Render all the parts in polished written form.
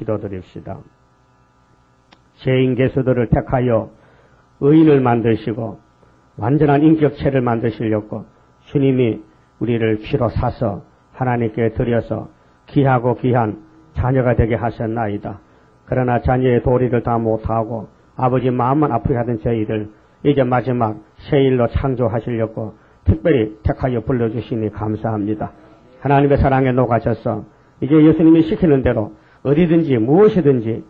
기도드립시다. 죄인 개수들을 택하여 의인을 만드시고 완전한 인격체를 만드시려고 주님이 우리를 피로 사서 하나님께 드려서 귀하고 귀한 자녀가 되게 하셨나이다. 그러나 자녀의 도리를 다 못하고 아버지 마음만 아프게 하던 저희들 이제 마지막 새일로 창조하시려고 특별히 택하여 불러주시니 감사합니다. 하나님의 사랑에 녹아져서 이제 예수님이 시키는 대로 어디든지 무엇이든지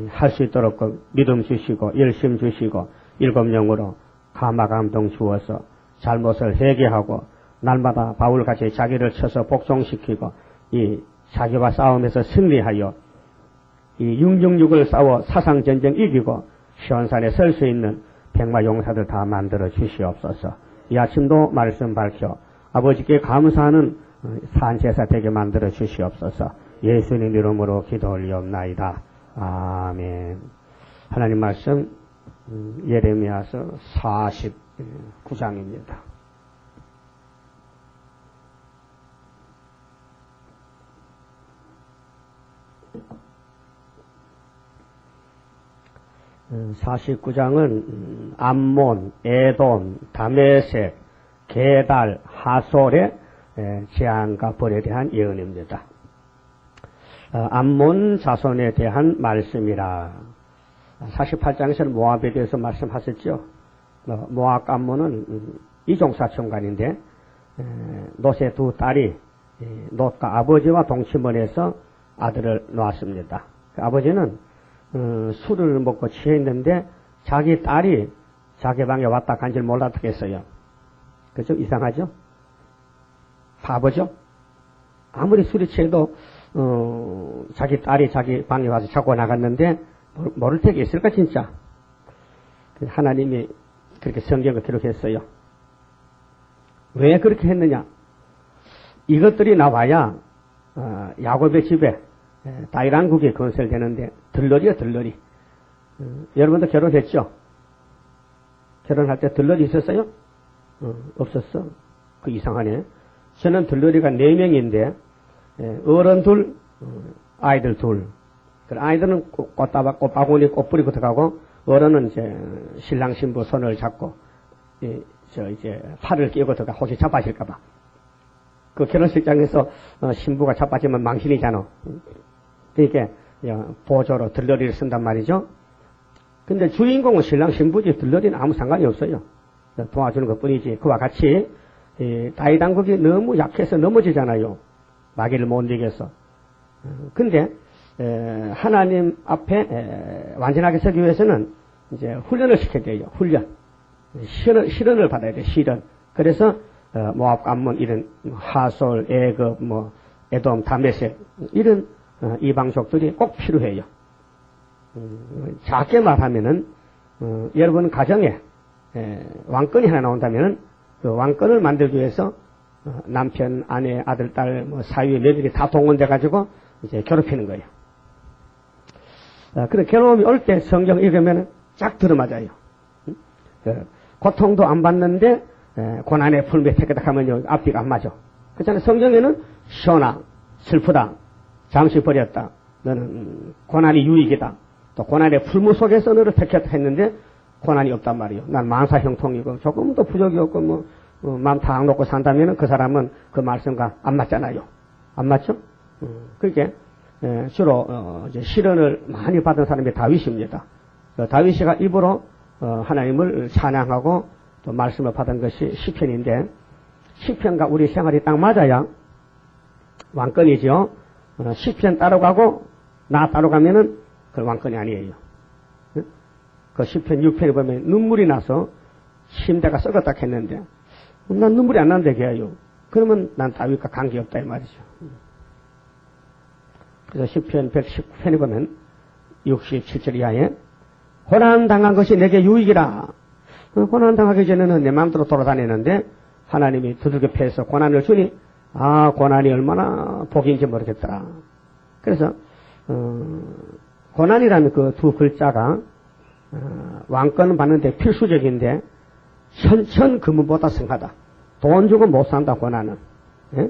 할 수 있도록 믿음 주시고 열심 주시고 일곱 영으로 감화감동 주어서 잘못을 회개하고 날마다 바울같이 자기를 쳐서 복종시키고 이 자기와 싸움에서 승리하여 이 666을 싸워 사상전쟁 이기고 시온산에 설 수 있는 백마용사들 다 만들어 주시옵소서. 이 아침도 말씀 밝혀 아버지께 감사하는 산제사 되게 만들어 주시옵소서. 예수님 이름으로 기도 올리옵나이다. 아멘. 하나님 말씀 예레미야서 49장입니다. 음, 49장은 암몬, 에돔, 다메섹, 게달, 하솔의 재앙과 벌에 대한 예언입니다. 암몬 자손에 대한 말씀이라. 48장에서는 모압에 대해서 말씀하셨죠. 모압 암몬은 이종사촌간인데 롯의 두 딸이 롯과 아버지와 동침원해서 아들을 낳았습니다. 아버지는 술을 먹고 취해 있는데 자기 딸이 자기 방에 왔다 간 줄 몰랐겠어요. 그죠? 이상하죠? 바보죠? 아무리 술이 취해도 자기 딸이 자기 방에 와서 자고 나갔는데 모를 택이 있을까 진짜. 하나님이 그렇게 성경을 기록했어요. 왜 그렇게 했느냐? 이것들이 나와야 야곱의 집에 다이랑국이 건설되는데 들러리요 들러리. 여러분도 결혼했죠? 결혼할 때 들러리 있었어요? 없었어. 그 이상하네. 저는 들러리가 4명인데 어른 둘, 아이들 둘. 아이들은 꽃바구니 꽃뿌리 붙어가고 어른은 이제 신랑 신부 손을 잡고 이제 팔을 끼고 들어가 혹시 자빠질까봐. 그 결혼식장에서 신부가 자빠지면 망신이잖아. 그러니까 보조로 들러리를 쓴단 말이죠. 근데 주인공은 신랑 신부지 들러리는 아무 상관이 없어요. 도와주는 것 뿐이지. 그와 같이 다이당국이 너무 약해서 넘어지잖아요. 마귀를 못 이겨서. 근데 하나님 앞에 완전하게 서기 위해서는 이제 훈련을 시켜야 돼요. 훈련. 실현을 받아야 돼. 실현. 그래서 모압, 암몬 이런 하솔, 애굽, 에돔, 다메섹 이런 이방족들이 꼭 필요해요. 작게 말하면은 여러분 가정에 왕권이 하나 나온다면은 그 왕권을 만들기 위해서 남편, 아내, 아들, 딸, 사위, 며느리 다 동원돼 가지고 이제 괴롭히는 거예요. 그래 괴로움이 올 때 성경 읽으면 쫙 들어맞아요. 고통도 안 받는데 고난의 풀매 택하다 하면 앞뒤가 안 맞아. 그렇잖아요. 성경에는 시온아 슬프다. 잠시 버렸다. 너는 고난이 유익이다. 또 고난의 풀무 속에서 너를 택했다 했는데 고난이 없단 말이에요. 난 만사 형통이고 조금도 부족이 없고 마음 다 놓고 산다면 그 사람은 그 말씀과 안 맞잖아요. 안 맞죠? 그렇게 주로 이제 시련을 많이 받은 사람이 다윗입니다. 다윗이가 입으로 하나님을 찬양하고 또 말씀을 받은 것이 시편인데 시편과 우리 생활이 딱 맞아야 왕권이죠. 시편 따라가고 나 따라가면은 그 왕권이 아니에요. 그 시편 6편에 보면 눈물이 나서 심대가 썩었다 했는데 난 눈물이 안 난다 걔요. 그러면 난 다윗과 관계없다 이 말이죠. 그래서 시편 119편에 보면 67절 이하에 고난당한 것이 내게 유익이라. 고난당하기 전에는 내 마음대로 돌아다니는데 하나님이 두들겨 패서 고난을 주니 고난이 얼마나 복인지 모르겠더라. 그래서 고난이라는 그 두 글자가 왕권은 받는데 필수적인데 천천금은보다 성하다. 돈 주고 못 산다 고난은. 예?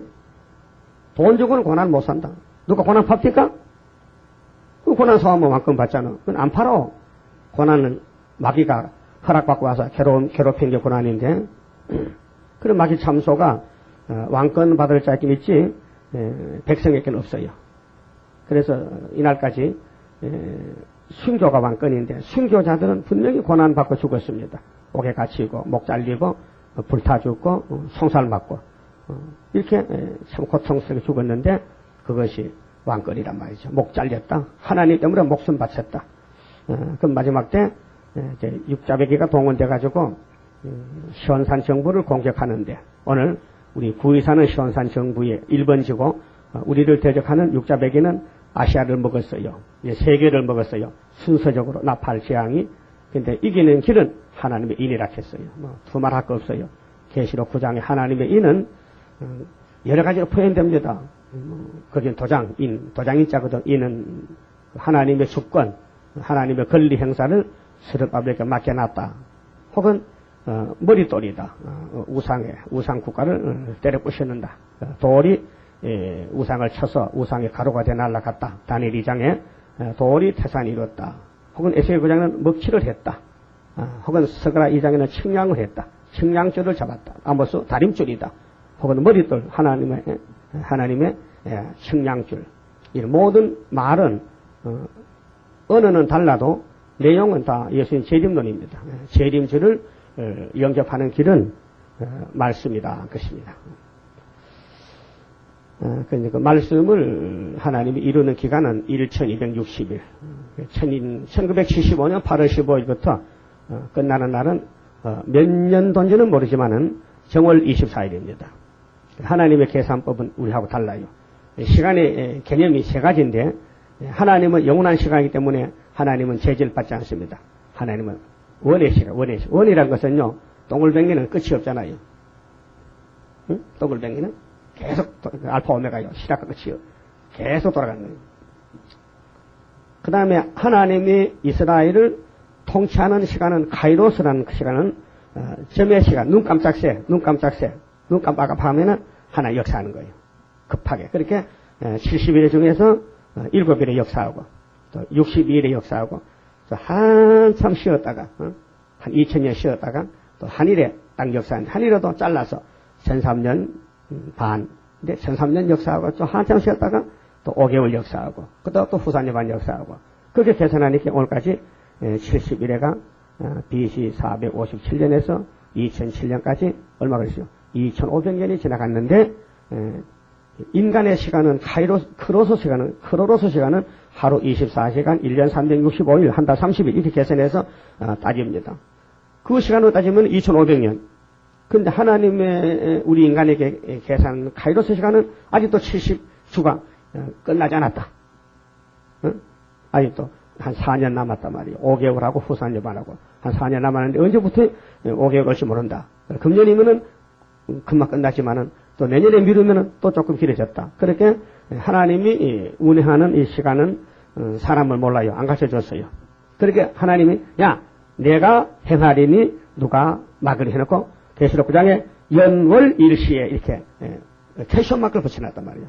돈 주고는 고난 못 산다. 누가 고난 팝니까? 그 고난 사하면 왕권 받잖아. 그건 안 팔아. 고난은 마귀가 허락받고 와서 괴롭힌 게 고난인데, 그런 마귀 참소가 왕권 받을 자에게 있지 백성에게는 없어요. 그래서 이날까지 순교가 왕권인데 순교자들은 분명히 고난받고 죽었습니다. 옥에 갇히고 목 잘리고 불타 죽고 송살 맞고 이렇게 참 고통스럽게 죽었는데 그것이 왕권이란 말이죠. 목 잘렸다. 하나님 때문에 목숨 바쳤다. 그 마지막 때 이제 육자배기가 동원돼가지고 시원산 정부를 공격하는데 오늘 우리 구이 사는 시원산 정부의 1번지고 우리를 대적하는 육자배기는 아시아를 먹었어요. 세계를 먹었어요. 순서적으로 나팔 재앙이. 근데 이기는 길은 하나님의 인이라 했어요. 두말할 거 없어요. 계시록 9장에 하나님의 인은 여러 가지로 표현됩니다. 거긴 도장인자거든. 인은 하나님의 주권, 하나님의 권리 행사를 스룹바벨에게 맡겨놨다. 혹은 머릿돌이다. 우상 국가를 때려 부시는다. 돌이 우상을 쳐서 우상의 가루가 돼 날아갔다. 다니엘 2장에 돌이 태산이 이뤘다. 혹은 에스겔 9장에는 먹칠을 했다. 혹은 스가랴 2장에는 측량을 했다. 측량줄을 잡았다. 아모스 다림줄이다. 혹은 머릿돌 하나님의 측량줄. 이 모든 말은 언어는 달라도 내용은 다 예수님 재림론입니다. 재림주를 영접하는 길은 말씀이다. 그것입니다. 그런데 그 말씀을 하나님이 이루는 기간은 1260일. 1975년 8월 15일부터 끝나는 날은 몇 년도인지는 모르지만은 정월 24일입니다. 하나님의 계산법은 우리하고 달라요. 시간의 개념이 세 가지인데 하나님은 영원한 시간이기 때문에 하나님은 제재를 받지 않습니다. 하나님은 원의 시간. 원이라는 것은요, 동글뱅이는 끝이 없잖아요. 응? 동글뱅이는 계속 알파 오메가요. 시작과 끝이요. 계속 돌아가는 거예요. 그 다음에 하나님이 이스라엘을 통치하는 시간은 카이로스라는 시간은 점의 시간, 눈 깜짝새, 눈 깜빡하면은 하나 역사하는 거예요. 급하게. 그렇게 70일 중에서 7일에 역사하고 또 62일에 역사하고 또 한참 쉬었다가 한 2000년 쉬었다가 또 한일에 딱 역사하는데 한일에도 잘라서 1300년 반 근데 1300년 역사하고 또 한참 쉬었다가 또 5개월 역사하고 그다음 또 후산여반 역사하고 그렇게 계산하니까 오늘까지 70일에가 BC 457년에서 2007년까지 얼마 그랬어요? 2500년이 지나갔는데 인간의 시간은 크로스 시간은 하루 24시간, 1년 365일, 한 달 30일 이렇게 계산해서 따집니다. 그 시간으로 따지면 2500년. 근데 하나님의 우리 인간에게 계산 카이로스 시간은 아직도 70주가 끝나지 않았다. 아직도 한 4년 남았단 말이에요. 5개월하고 후산여반하고 한 4년 남았는데 언제부터 5개월 걸지 모른다. 금년이면은 금방 끝나지만은 또 내년에 미루면은 또 조금 길어졌다. 그렇게 하나님이 운행하는 이 시간은 사람을 몰라요. 안 가르쳐줬어요. 그렇게 하나님이 야 내가 행하리니 누가 막으리 해놓고 계시록 9장에 연월 일시에 이렇게 캐션 마크를 붙여놨단 말이에요.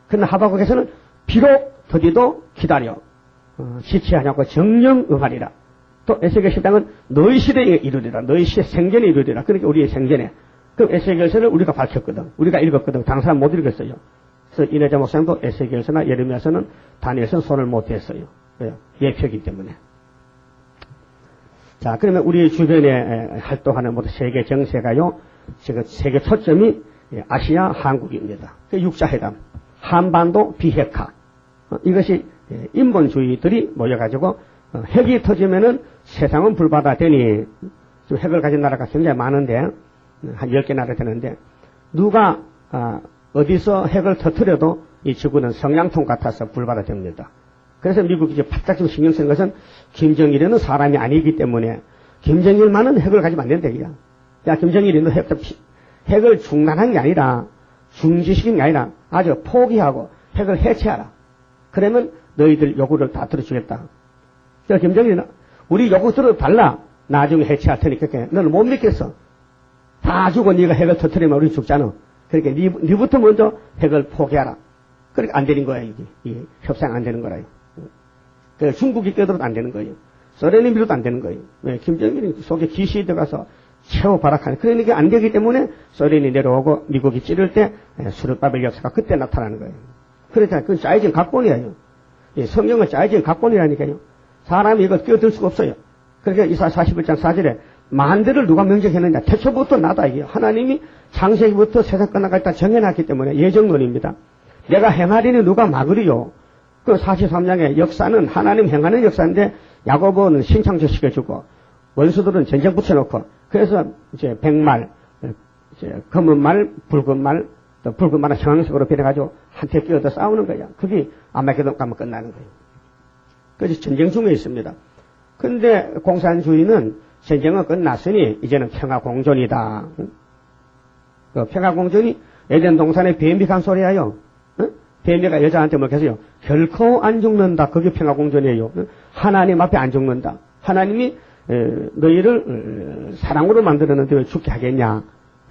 그런데 하박국에서는 비록 더디도 기다려 지체하지 않고 정령 응하리라. 또 에스겔 10장은 너희 시대에 이르리라. 너희 시대 생전에 이르리라. 그러니까 우리의 생전에. 그럼 에스겔서를 우리가 밝혔거든. 우리가 읽었거든. 다른 사람 못 읽었어요. 그래서 이내자 목사님도 에스겔서나 예레미야서는 다니엘서는 손을 못 댔어요. 왜요? 예표이기 때문에. 자, 그러면 우리 주변에 활동하는 모든 세계 정세가요. 지금 세계 초점이 아시아, 한국입니다. 그 육자회담, 한반도 비핵화. 이것이 인본주의들이 모여가지고 핵이 터지면은 세상은 불바다 되니 지금 핵을 가진 나라가 굉장히 많은데 한 10개 나라 되는데 누가 어디서 핵을 터뜨려도 이 지구는 성냥통 같아서 불바다 됩니다. 그래서 미국이 이제 바짝 좀 신경 쓰는 것은 김정일은 사람이 아니기 때문에 김정일만은 핵을 가지면 안 된다. 야 김정일이 너 핵을 중단한 게 아니라 중지시킨 게 아니라 아주 포기하고 핵을 해체하라. 그러면 너희들 요구를 다 들어주겠다. 그래서 김정일은 우리 요구 들어도 달라. 나중에 해체할 테니까 너는 못 믿겠어. 다 주고 네가 핵을 터뜨리면 우리 죽잖아. 그러니까 네부터 먼저 핵을 포기하라. 그러니까 안 되는 거야. 이게 협상 안 되는 거라요. 중국이 껴들어도 안 되는 거예요. 소련이 밀어도 안 되는 거예요. 왜? 김정일이 속에 기시에 들어가서 최후 발악하는. 그러니까 안 되기 때문에 소련이 내려오고 미국이 찌를 때 수르바벨 역사가 그때 나타나는 거예요. 그러니까 그건 짜여진 각본이에요. 성경은 짜여진 각본이라니까요. 사람이 이거 끼어들 수가 없어요. 그러니까 이사야 41장 4절에 만대를 누가 명정했느냐. 태초부터 나다 이게. 하나님이 창세기부터 세상 끝나갈 때 정해놨기 때문에 예정론입니다. 내가 행하리니 누가 막으리요. 그 43장의 역사는 하나님 행하는 역사인데 야고보는 신창조 시켜주고 원수들은 전쟁 붙여놓고 그래서 이제 백말, 이제 검은 말, 붉은 말, 또 붉은 말은 형황색으로 변해가지고 한테 끼어서 싸우는 거야. 그게 아마게돈 가면 끝나는 거예요. 그래서 전쟁 중에 있습니다. 근데 공산주의는 전쟁은 끝났으니 이제는 평화공존이다. 그 평화공존이 에덴 동산에 뱀이 간 소리야요. 뱀이가 여자한테 뭐 계세요? 결코 안 죽는다. 그게 평화공존이에요. 하나님 앞에 안 죽는다. 하나님이 너희를 사랑으로 만들었는데 왜 죽게 하겠냐?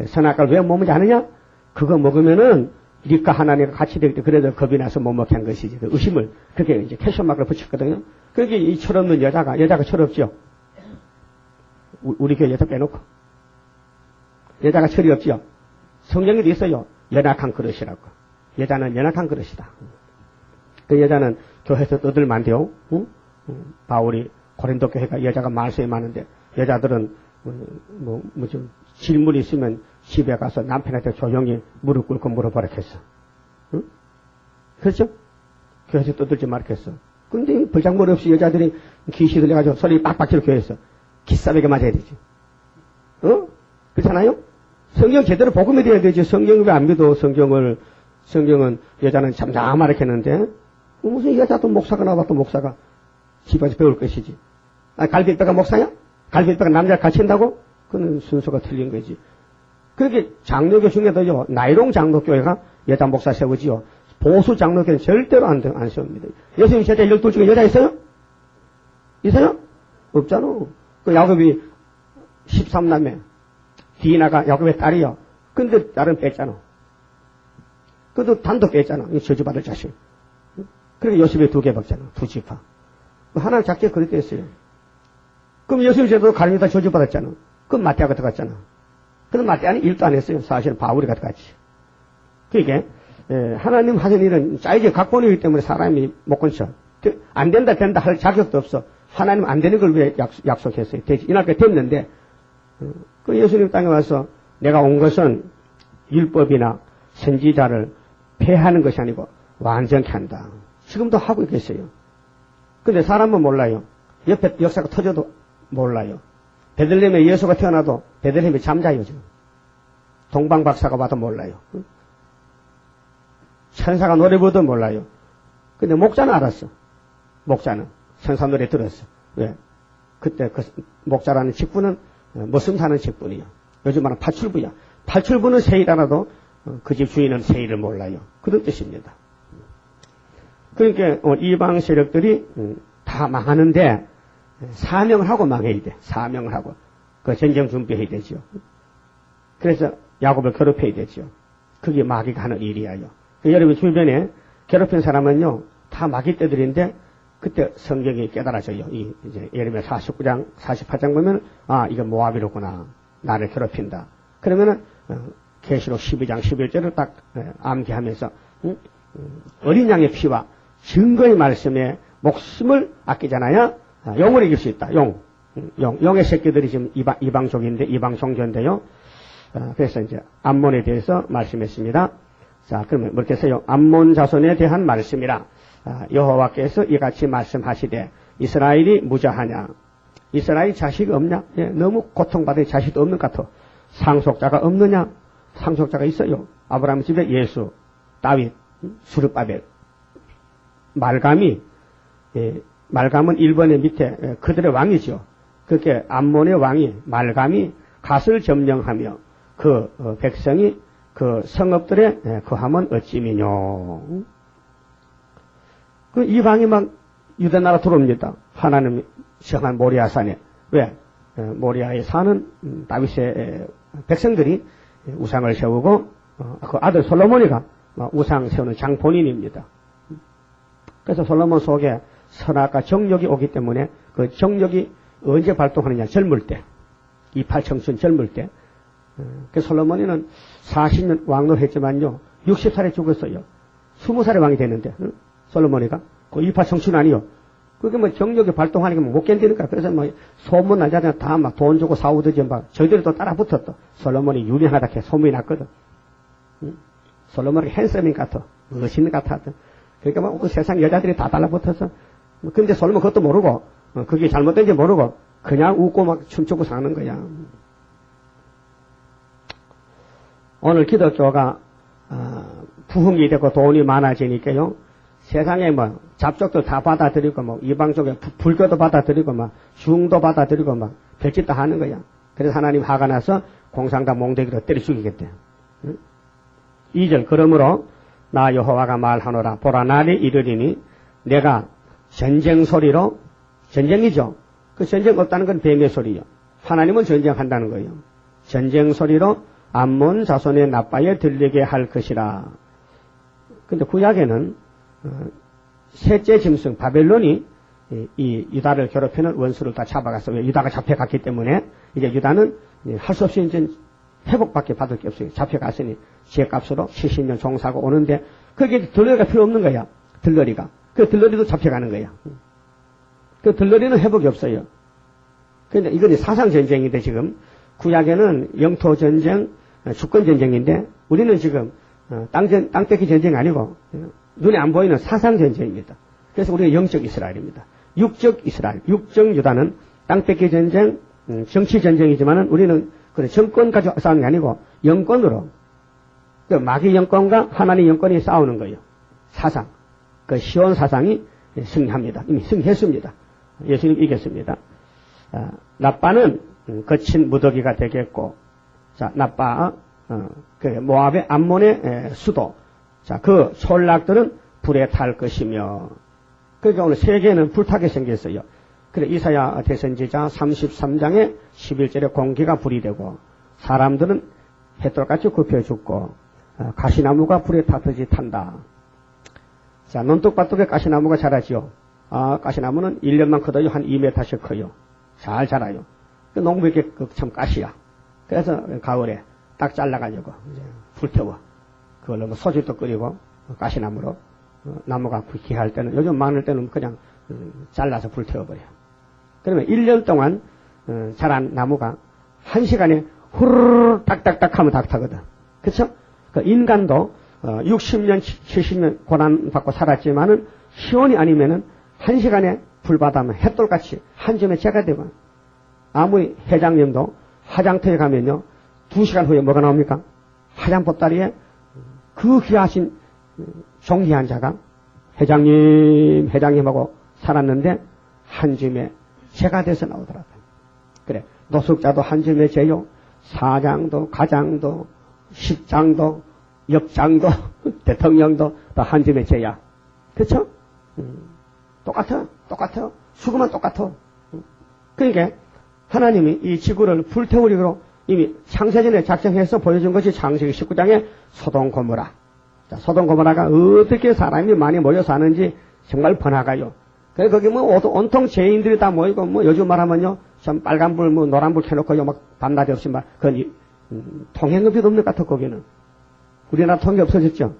선악과를 왜 못 먹지 않느냐? 그거 먹으면은 니가 하나님과 같이 되기 때문에 그래도 겁이 나서 못 먹게 한 것이지. 의심을 그렇게 이제 캐셔마크를 붙였거든요. 그게 이 철없는 여자가 철없죠. 우리 교회 여자 빼놓고 여자가 철이 없죠. 성경에도 있어요. 연약한 그릇이라고. 여자는 연약한 그릇이다. 그 여자는 교회에서 떠들면 안 돼요. 바울이 고린도 교회가 여자가 말세에 많은데 여자들은 좀 질문이 있으면 집에 가서 남편한테 조용히 무릎 꿇고 물어보라겠어. 응? 그렇죠? 교회에서 떠들지 말겠어. 근데 벌장머리 없이 여자들이 귀시 들려가지고 소리 빡빡 지르고 교회에서 기싸매게 맞아야 되지. 그렇잖아요? 성경 제대로 복음이 돼야 되지. 성경 왜 안 믿어? 성경은 여자는 잠잠하게 했는데 무슨 여자도 목사가 나와도 목사가 집에서 배울 것이지. 갈비뼈가 목사야? 갈비뼈가 남자를 가르친다고? 그는 순서가 틀린 거지. 그렇게 장로교 중에도요, 나이롱 장로교회가 여자 목사 세우지요. 보수 장로교는 절대로 안 세웁니다. 예수님 제자 12 중에 여자 있어요? 있어요? 없잖아. 그 야곱이 13남매. 디나가 야곱의 딸이요. 근데 딸은 뺐잖아. 그래도 단도 뺐잖아. 저주받을 자식. 그러니까 요셉이 2개 박잖아. 2지파. 하나를 작게 그렇게 했어요. 그럼 예수님 제도 가림이다 저주받았잖아. 그럼 마태아가 들어갔잖아. 그럼 마태아는 일도 안 했어요. 사실은 바울이가 들어갔지. 그러니까 하나님 하신 일은 짜이게 각본이기 때문에 사람이 못 건쳐. 안 된다 할 자격도 없어. 하나님 안 되는 걸 왜 약속했어요. 이날까지 됐는데 그 예수님 땅에 와서 내가 온 것은 율법이나 선지자를 폐하는 것이 아니고 완전케 한다. 지금도 하고 계세요. 근데 사람은 몰라요. 옆에 역사가 터져도 몰라요. 베들레헴에 예수가 태어나도 베들레헴에 잠자요 지금. 동방박사가 와도 몰라요. 천사가 노래 부르도 몰라요. 근데 목자는 알았어. 목자는 천사 노래 들었어. 왜? 그때 그 목자라는 직분은 머슴사는 직분이야. 요즘 말하는 파출부야. 파출부는 세일 알아도 그 집 주인은 세일을 몰라요. 그런 뜻입니다. 그러니까 이방 세력들이 다 망하는데 사명을 하고 망해야 돼. 사명을 하고 그 전쟁 준비해야 되죠. 그래서 야곱을 괴롭혀야 되죠. 그게 마귀가 하는 일이에요. 여러분 주변에 괴롭힌 사람은요 다 마귀 떼들인데 그때 성경이 깨달아져요. 이제 예레미야 49장 48장 보면 이건 모압이로구나. 나를 괴롭힌다. 그러면은 계시록 12장 11절을 딱 암기하면서 어린 양의 피와 증거의 말씀에 목숨을 아끼잖아요. 용을 이길 수 있다. 용의 새끼들이 지금 이방족인데 이방 종교인데요. 그래서 이제 암몬에 대해서 말씀했습니다. 자, 그러면 뭐렇게 써요? 암몬 자손에 대한 말씀이라. 여호와께서 이같이 말씀하시되 이스라엘이 무자하냐? 이스라엘 자식이 없냐? 너무 고통받을 자식도 없는 것 같아. 상속자가 없느냐? 상속자가 있어요. 아브라함 집에 예수, 다윗, 수르바벨, 말감은 1번의 밑에 그들의 왕이죠. 그렇게 암몬의 왕이 말감이 갓을 점령하며 그 백성이 그 성읍들에 거하면 어찌미뇨. 그 이방이 막 유대 나라 들어옵니다. 하나님 시작한 모리아산에. 왜? 모리아에 사는 다윗의 백성들이 우상을 세우고 그 아들 솔로몬이가 우상 세우는 장본인입니다. 그래서 솔로몬 속에 선악과 정욕이 오기 때문에 그 정욕이 언제 발동하느냐? 젊을 때. 이팔 청춘 젊을 때. 그 솔로몬이는 40년 왕노했지만요. 60살에 죽었어요. 20살에 왕이 됐는데. 솔로몬이가. 그 이팔 청춘 아니요. 그게 뭐 정력이 발동하니까 못 견디니까. 그래서 뭐 소문 나자마자 다 막 돈 주고 사우더지 막 저희들이 또 따라 붙었어. 솔로몬이 유명하다 해 소문이 났거든. 솔로몬이 핸섬인 것 같아. 멋있는 것 같아. 그러니까 막 그 세상 여자들이 다 달라붙어서. 근데 솔로몬 그것도 모르고, 그게 잘못된지 모르고, 그냥 웃고 막 춤추고 사는 거야. 오늘 기독교가, 부흥이 되고 돈이 많아지니까요. 세상에 뭐, 잡족도 다 받아들이고, 뭐, 이방족에 불교도 받아들이고, 막, 중도 받아들이고, 막, 별짓 다 하는 거야. 그래서 하나님 화가 나서 공상다 몽대기로 때려 죽이겠대. 2절, 그러므로, 나 여호와가 말하노라. 보라, 날이 이르리니, 내가 전쟁 소리로, 전쟁이죠. 그 전쟁 없다는 건 뱀의 소리요. 하나님은 전쟁한다는 거예요. 전쟁 소리로 암몬 자손의 나빠에 들리게 할 것이라. 근데 구약에는, 셋째 짐승, 바벨론이 이 유다를 괴롭히는 원수를 다 잡아갔어. 왜? 유다가 잡혀갔기 때문에, 이제 유다는 할 수 없이 이제 회복밖에 받을 게 없어요. 잡혀갔으니, 지혜값으로 70년 종사하고 오는데, 그게 들러리가 필요 없는 거야. 들러리가. 그 들러리도 잡혀가는 거야. 그 들러리는 회복이 없어요. 그런데 이건 사상전쟁인데 지금, 구약에는 영토전쟁, 주권전쟁인데, 우리는 지금, 땅 뺏기 전쟁이 아니고, 눈에 안 보이는 사상전쟁입니다. 그래서 우리가 영적 이스라엘입니다. 육적 이스라엘, 육적 유다는 땅 뺏기 전쟁, 정치전쟁이지만은 우리는 그 정권 가지고 싸우는 게 아니고, 영권으로, 그 마귀 영권과 하나님 영권이 싸우는 거예요. 사상. 그 시온 사상이 승리합니다. 이미 승리했습니다. 예수님 이겼습니다. 나빠는 거친 무더기가 되겠고, 자, 나빠, 그 모압의 암몬의 수도, 자, 그 솔락들은 불에 탈 것이며, 그러니까 오늘 세계는 불타게 생겼어요. 그래, 이사야 대선지자 33장에 11절에 공기가 불이 되고, 사람들은 햇돌같이 굽혀 죽고, 가시나무가 불에 타듯이 탄다. 자, 논뚝밭둑에 가시나무가 자라지요. 가시나무는 1년만 커도요, 한 2m씩 커요. 잘 자라요. 그 농부에게 참 가시야. 그래서 가을에 딱 잘라가지고, 이제 불태워. 그걸로 뭐 소주도 끓이고, 가시나무로, 나무가 귀할 때는, 요즘 많을 때는 그냥 잘라서 불태워버려. 그러면 1년 동안, 자란 나무가 1시간에 후루룩 딱딱딱 하면 다 타거든. 그쵸? 그 인간도, 60년, 70년 고난받고 살았지만은, 시온이 아니면은, 1시간에 불바다면 햇돌같이 한 점에 재가 되고, 아무리 회장님도 화장터에 가면요, 2시간 후에 뭐가 나옵니까? 화장 보따리에 그 귀하신 존귀한 자가 회장님하고 살았는데, 한 줌에 재가 돼서 나오더라고요. 그래, 노숙자도 한 줌에 재요, 사장도, 가장도, 십장도, 역장도, 대통령도 다 한 줌에 재야. 그쵸? 똑같아. 죽으면 똑같아. 그러니까 하나님이 이 지구를 불태우리로 이미 창세전에 작정해서 보여준 것이 창세기 19장에 소돔 고모라. 자, 소돔 고모라가 어떻게 사람이 많이 모여 사는지 정말 번화가요. 그래서 거기 뭐 온통 죄인들이 다 모이고, 뭐 요즘 말하면요, 좀 빨간불, 뭐 노란불 켜놓고요, 막 밤낮이 없이 막, 그건 통행급이 없는 것 같아, 거기는. 우리나라 통행 없어졌죠?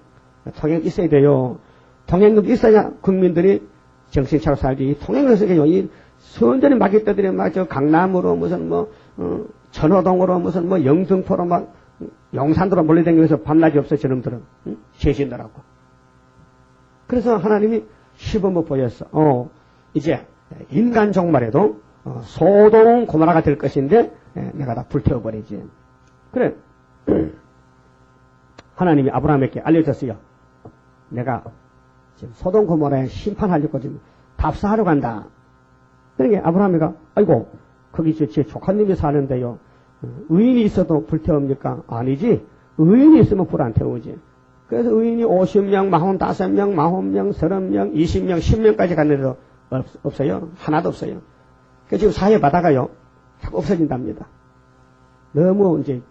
통행 있어야 돼요. 통행급 있어야 국민들이 정신 차려 살지. 통행을 쓰게요. 이 선전이 마귀떼들이 막 저 강남으로 무슨 뭐, 전호동으로 무슨 뭐 영등포로 막 용산으로 몰려다니면서 밤낮이 없어, 저놈들은. 세신들하고. 그래서 하나님이 시범을 보였어. 이제 인간 종말에도 소돔 고모라가 될 것인데, 내가 다 불태워버리지. 그래. 하나님이 아브라함에게 알려줬어요. 내가 지금 소돔 고모라에 심판하려고 지금 답사하러 간다. 그러니까 아브라함이가, 아이고, 거기 제 조카님이 사는데요. 의인이 있어도 불태웁니까? 아니지. 의인이 있으면 불 안 태우지. 그래서 의인이 50명, 45명, 40명, 30명, 20명, 10명까지 갔는데도 없어요. 하나도 없어요. 그래서 지금 사회 바다가요, 자꾸 없어진답니다. 너무 이제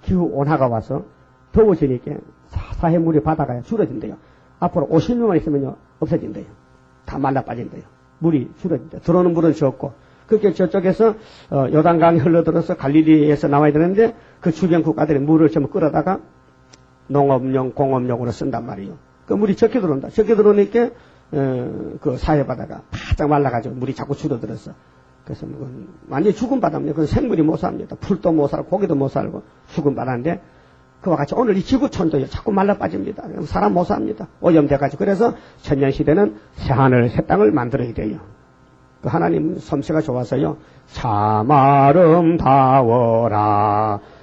기후 온화가 와서 더워지니까 사해물이 바다가 줄어진대요. 앞으로 50년만 있으면요, 없어진대요. 다 말라 빠진대요. 물이 줄어든다. 들어오는 물은 적고. 그렇게 저쪽에서 요단강이 흘러들어서 갈릴리에서 나와야 되는데 그 주변 국가들이 물을 전부 끌어다가 농업용, 공업용으로 쓴단 말이에요. 그 물이 적게 들어온다. 적게 들어오니까 그 사해바다가 바짝 말라가지고 물이 자꾸 줄어들었어. 그래서 그건 완전히 죽은 바다입니다. 그건 생물이 못 삽니다. 풀도 못 살고 고기도 못 살고 죽은 바다인데 그와 같이 오늘 이 지구촌도 자꾸 말라 빠집니다. 사람 못 삽니다. 오염돼가지고. 그래서 천년시대는 새하늘 새 땅을 만들어야 돼요. 그 하나님 솜씨가 좋아서요. 참 아름다워라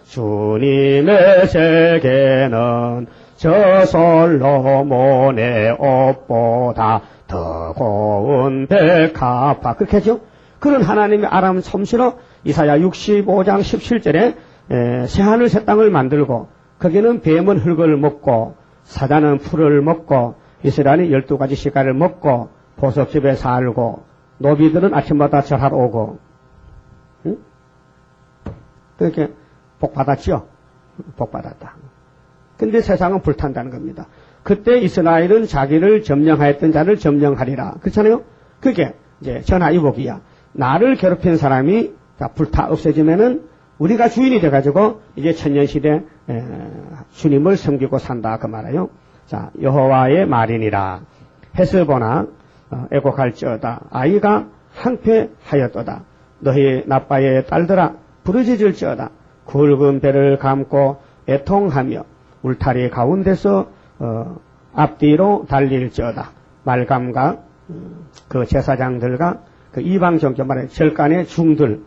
주님의 세계는 저 솔로몬의 옷보다 더 고운 백합화. 그렇게 하죠. 그런 하나님의 아름 솜씨로 이사야 65장 17절에 새하늘 새 땅을 만들고 거기는 뱀은 흙을 먹고 사자는 풀을 먹고 이스라엘이 12가지 시가를 먹고 보석집에 살고 노비들은 아침마다 절하러 오고. 응? 그렇게 복 받았죠. 복 받았다. 근데 세상은 불탄다는 겁니다. 그때 이스라엘은 자기를 점령하였던 자를 점령하리라. 그렇잖아요? 그게 이제 전하위복이야. 나를 괴롭힌 사람이 다 불타 없어지면은 우리가 주인이 돼가지고 이제 천년시대 주님을 섬기고 산다 그 말이에요. 자, 여호와의 말이니라. 헤스보나 애곡할지어다. 아이가 항폐하였도다. 너희 나빠의 딸들아 부르짖을지어다. 굵은 배를 감고 애통하며 울타리 가운데서 앞뒤로 달릴지어다. 말감과 그 제사장들과 그 이방 종교 말에 절간의 중들,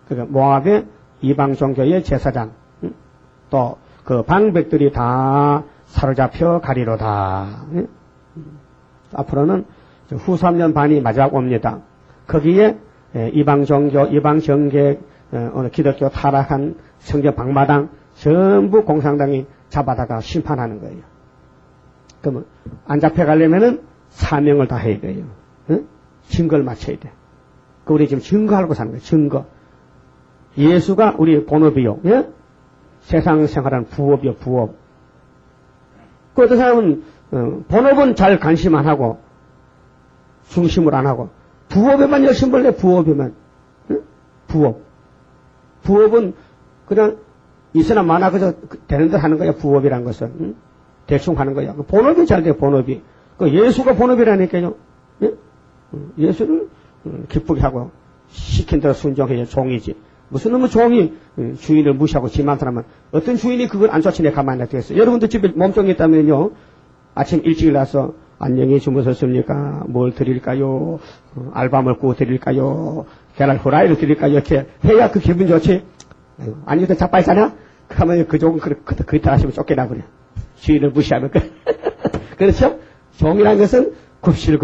그러니까 모압의 이방 종교의 제사장, 또 그 방백들이 다 사로잡혀 가리로다. 앞으로는 후 3년 반이 마지막 옵니다. 거기에 이방 종교, 이방 정계, 기독교 타락한 성전 방마당 전부 공산당이 잡아다가 심판하는 거예요. 그러면 안 잡혀가려면은 사명을 다 해야 돼요. 응? 증거를 맞춰야 돼. 그 우리 지금 증거하고 사는 거예요. 증거. 예수가 우리 본업이요. 예? 세상 생활하는 부업이요. 부업. 그 어떤 사람은 본업은 잘 관심 안 하고 중심을 안 하고 부업에만 열심을 내. 부업에만. 응? 부업. 부업은 그냥 있으나 마나 그저 되는 대로 하는 거야. 부업이란 것은. 응? 대충 하는 거야. 본업이 잘 돼. 본업이. 그 예수가 본업이라니까요. 예? 예수를 기쁘게 하고 시킨 대로 순종해야 종이지. 무슨 놈의 종이 주인을 무시하고 지만 사람은 어떤 주인이 그걸 안 좋지 내 가만히 놔두겠어. 여러분도 집에 몸종이 있다면요. 아침 일찍 일어나서 안녕히 주무셨습니까? 뭘 드릴까요? 알밤을 구워 드릴까요? 계란 후라이를 드릴까요? 이렇게 해야 그 기분 좋지. 아니면 자빠있잖아? 그러면 그 종은 그때 하시면 쫓겨나버려. 주인을 무시하면. 그렇죠? 종이라는 것은 굽실.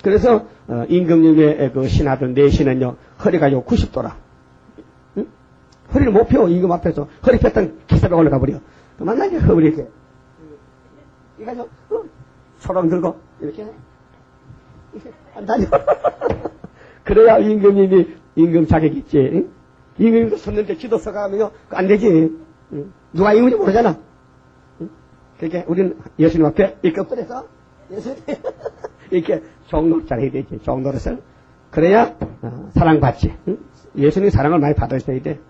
그래서 임금님의 그 신하들 내신은요 허리가 90도라. 응? 허리를 못 펴. 임금 앞에서 허리 폈던 기사가 올라가 버려. 만나게 허리 이렇게 이거 초롱 들고 이렇게 안 다녀. 그래야 임금님이 임금 자격이 있지. 응? 임금님도 섰는데 기도 써가면요 안 되지. 응? 누가 임금인지 모르잖아. 응? 그러니까 우리는 예수님 앞에 이렇게 엎드려서 예수님 이렇게 종노릇을 해야 되지. 종노릇을. 그래야 사랑받지. 응? 예수님이 사랑을 많이 받으셔야 돼.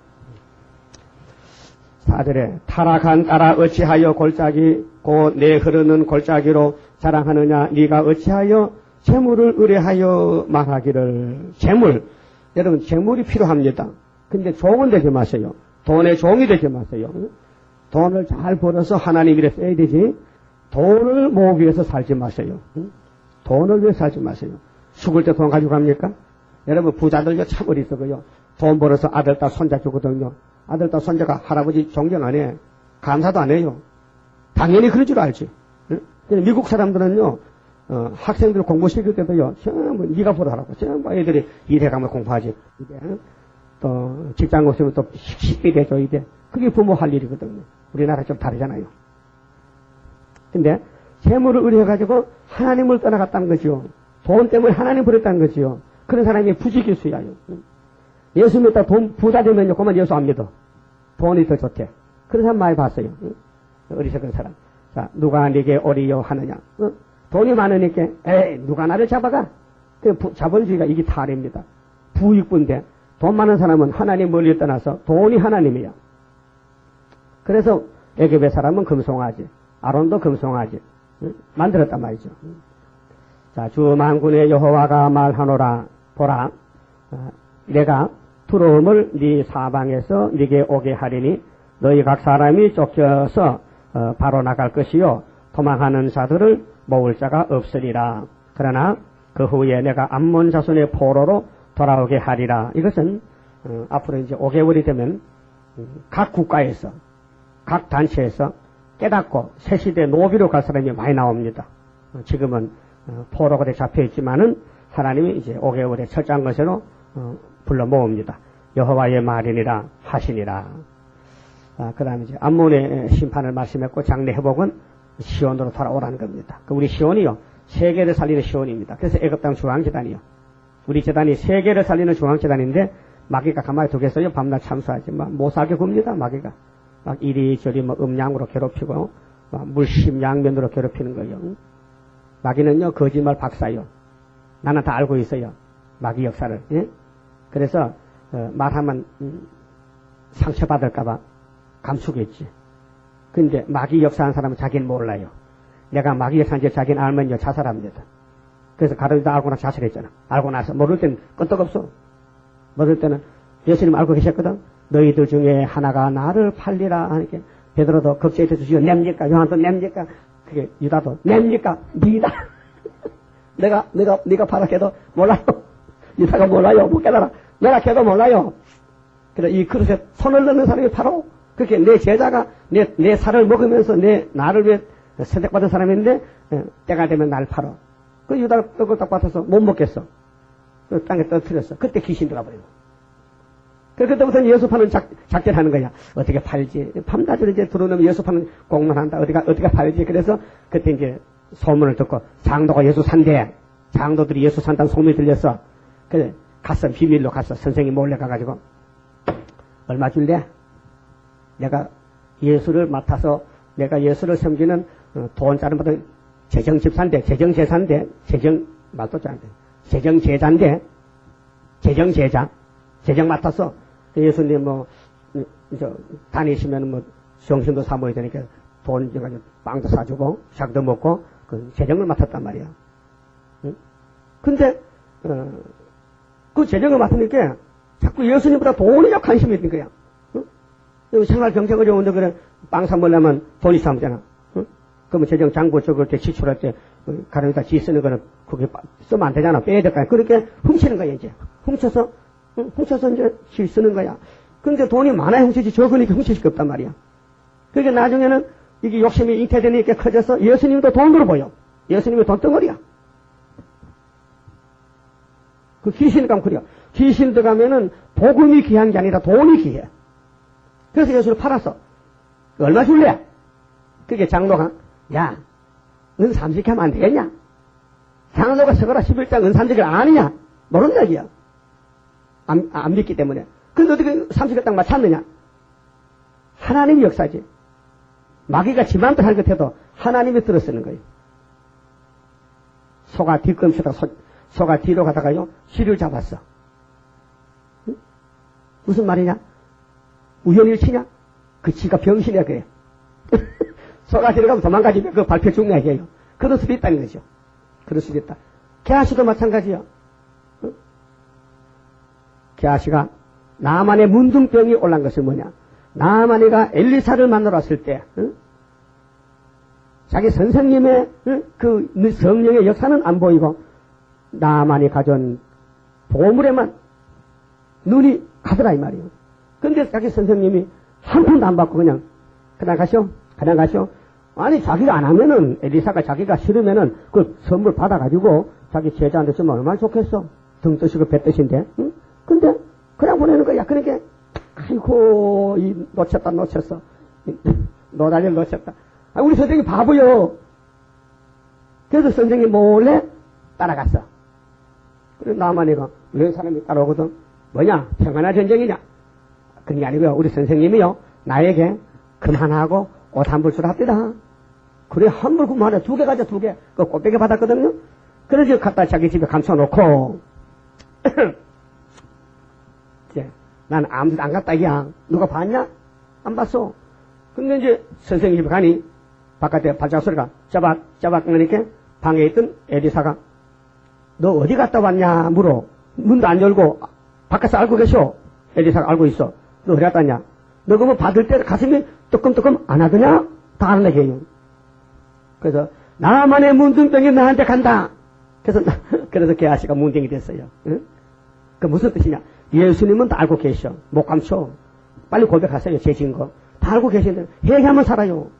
4절에 타락한 딸아 어찌하여 골짜기 곧 내 흐르는 골짜기로 자랑하느냐. 네가 어찌하여 재물을 의뢰하여 말하기를. 재물. 여러분 재물이 필요합니다. 근데 종은 되지 마세요. 돈의 종이 되지 마세요. 응? 돈을 잘 벌어서 하나님 일에 써야 되지. 돈을 모으기 위해서 살지 마세요. 응? 돈을 위해 살지 마세요. 죽을 때 돈 가지고 갑니까? 여러분 부자들요 참 어리석어요. 돈 벌어서 아들, 딸, 손자 주거든요. 아들, 딸, 손자가 할아버지 존경 안 해. 감사도 안 해요. 당연히 그럴 줄 알지. 응? 미국 사람들은요 학생들 공부시킬 때도요 전부 네가 보라라고. 전부 애들이 일해 가면 공부하지. 이제 또 직장 없으면 또 식비 대줘야 돼. 그게 부모 할 일이거든요. 우리나라 좀 다르잖아요. 근데 재물을 의뢰해가지고 하나님을 떠나갔다는 거죠. 돈 때문에 하나님 버렸다는 거죠. 그런 사람이 부지기수야요. 예수 믿다 돈 부자 되면요 그만 예수 안 믿어. 돈이 더 좋대. 그런 사람 많이 봤어요. 어리석은 사람. 자, 누가 네게 오리요 하느냐. 돈이 많으니까 에이 누가 나를 잡아가. 자본주의가 이게 탈입니다. 부익부인데 돈 많은 사람은 하나님 멀리 떠나서 돈이 하나님이야. 그래서 애굽의 사람은 금송아지, 아론도 금송아지 만들었단 말이죠. 자, 주 만군의 여호와가 말하노라. 보라, 내가 두려움을 네 사방에서 네게 오게 하리니 너희 각 사람이 쫓겨서 바로 나갈 것이요 도망하는 자들을 모을 자가 없으리라. 그러나 그 후에 내가 암몬 자손의 포로로 돌아오게 하리라. 이것은 앞으로 이제 5개월이 되면 각 국가에서 각 단체에서 깨닫고 새 시대 노비로 갈 사람이 많이 나옵니다. 지금은 포로가 돼 잡혀 있지만은 하나님이 이제 5개월에 철저한 것으로 불러 모읍니다. 여호와의 말이니라 하시니라. 그 다음에 이제 암몬의 심판을 말씀했고 장래 회복은 시온으로 돌아오라는 겁니다. 우리 시온이요 세계를 살리는 시온입니다. 그래서 애굽 땅 중앙재단이요. 우리 재단이 세계를 살리는 중앙재단인데 마귀가 가만히 두겠어요. 밤낮 참수하지 못 살게 굽니다. 마귀가 막 이리저리 음양으로 괴롭히고 물심양면으로 괴롭히는 거예요. 마귀는요 거짓말 박사요. 나는 다 알고 있어요. 마귀 역사를. 예? 그래서 말하면 상처받을까봐 감추겠지. 근데 마귀 역사하는 사람은 자기는 몰라요. 내가 마귀 역사인지 자기는 알면요 자살합니다. 그래서 가르치다 알고 나서 자살했잖아. 알고 나서 모를 때는 끄떡없어. 모를 때는 예수님 알고 계셨거든. 너희들 중에 하나가 나를 팔리라 하니까 베드로도 겁제해 주시고 냅니까? 요한도 냅니까? 그게 유다도 냅니까? 니다. 네가 팔아켜도 몰라요. 유다가 몰라요. 못 깨달아. 내가 걔도 몰라요. 그래 이 그릇에 손을 넣는 사람이 바로 그렇게 내 제자가 내 살을 먹으면서 나를 위해 선택받은 사람인데 때가 되면 날 팔어. 그 유다가 떡을 딱 받아서 못 먹겠어. 그 땅에 떨어뜨렸어. 그때 귀신 들어버리고. 그때부터 예수 파는 작전하는 거야. 어떻게 팔지? 밤낮으로 이제 들어오면 예수 파는 공론한다. 어디가 팔지? 그래서 그때 이제 소문을 듣고 장도가 예수 산대. 장도들이 예수 산다는 소문이 들렸어. 그래 갔어. 비밀로 갔어. 선생님 몰래 가가지고 얼마 줄래? 내가 예수를 맡아서 내가 예수를 섬기는 돈 짜는 분들 재정집사인데 재정제사인데 말도 잘안 돼. 재정제자인데 재정제자 재정 맡아서 예수님 다니시면 정신도 사모야 되니까 돈 줘가지고 빵도 사주고 샥도 먹고 그 재정을 맡았단 말이야. 응? 근데 그 재정을 맡으니까 자꾸 예수님보다 돈에 관심이 있는 거야. 응? 생활 경제가 어려운데 그래 빵 사 먹으려면 돈이 사모잖아. 응? 그러면 재정 장부 적을 때 지출할 때 가령에다 지 쓰는 거는 그게 쓰면 안 되잖아. 빼야 될 거야. 그렇게 훔치는 거야 이제. 훔쳐서 이제 지 쓰는 거야. 그런데 돈이 많아야 훔치지 적으니까 훔칠 수가 없단 말이야. 그러니까 나중에는 이게 욕심이 잉태되니까 커져서 예수님도 돈으로 보여. 예수님이 돈덩어리야. 그 귀신 감그려. 귀신 들어가면은 복음이 귀한 게 아니라 돈이 귀해. 그래서 예수를 팔았어. 얼마 줄래? 그게 장로가 야, 은 30개 하면 안 되겠냐? 장로가 서거라 11장 은 30개를 아느냐? 모르는 얘기야. 안 믿기 때문에. 근데 어떻게 30개 딱 맞췄느냐? 하나님의 역사지. 마귀가 지맘대로 할 것해도 하나님이 들어 쓰는 거예요. 소가 뒤꿈치다 소가 뒤로 가다가요 쥐를 잡았어. 응? 무슨 말이냐? 우연일치냐? 그 쥐가 병신이야 그래. 소가 뒤로 가면 도망가지 그 발표 죽냐 이게요. 그럴 수도 있다는 거죠. 그럴 수도 있다. 게하시도 마찬가지요. 응? 게하시가 나만의 문둥병이 올라온 것이 뭐냐? 나만이가 엘리사를 만나러 왔을 때 응? 자기 선생님의 그 성령의 역사는 안 보이고 나만이 가져온 보물에만 눈이 가더라 이 말이에요. 근데 자기 선생님이 한 푼도 안 받고 그냥 가시오. 아니 자기가 안 하면은 엘리사가 자기가 싫으면은 그 선물 받아가지고 자기 제자한테 주면 얼마나 좋겠어. 등 뜨시고 배 뜨신데. 응? 근데 그냥 보내는 거야. 그러니까 아이고 놓쳤어. 노다리를 놓쳤다. 아, 우리 선생님 바보요. 그래서 선생님 몰래 따라갔어. 그래서 나만이가 왜 사람이 따라오거든. 뭐냐? 평안한 전쟁이냐? 그런 게 아니고요. 우리 선생님이요. 나에게 금 하나하고 옷 한 벌 주라 합니다. 그래 한 벌 금 하나 2개 가져 2개. 그 꽃배기 받았거든요. 그래서 갖다 자기 집에 감춰놓고, 이제, 난 아무데도 안 갔다, 야. 누가 봤냐? 안 봤어. 근데 이제 선생님 집에 가니, 바깥에 발작 소리가 짜박, 그러니까 방에 있던 에리사가, 너 어디 갔다 왔냐? 물어. 문도 안 열고, 바깥에서 알고 계셔. 에리사가 알고 있어. 너 어디 갔다 왔냐? 너 그거 받을 때 가슴이 뜨끔뜨끔 안 하더냐? 다 아는 얘기예요. 그래서, 나만의 문둥병이 나한테 간다. 그래서 그 아씨가 문둥이 됐어요. 응? 그 무슨 뜻이냐? 예수님은 다 알고 계셔. 못 감춰. 빨리 고백하세요. 죄 지은 거. 다 알고 계시는데, 회개하면 살아요.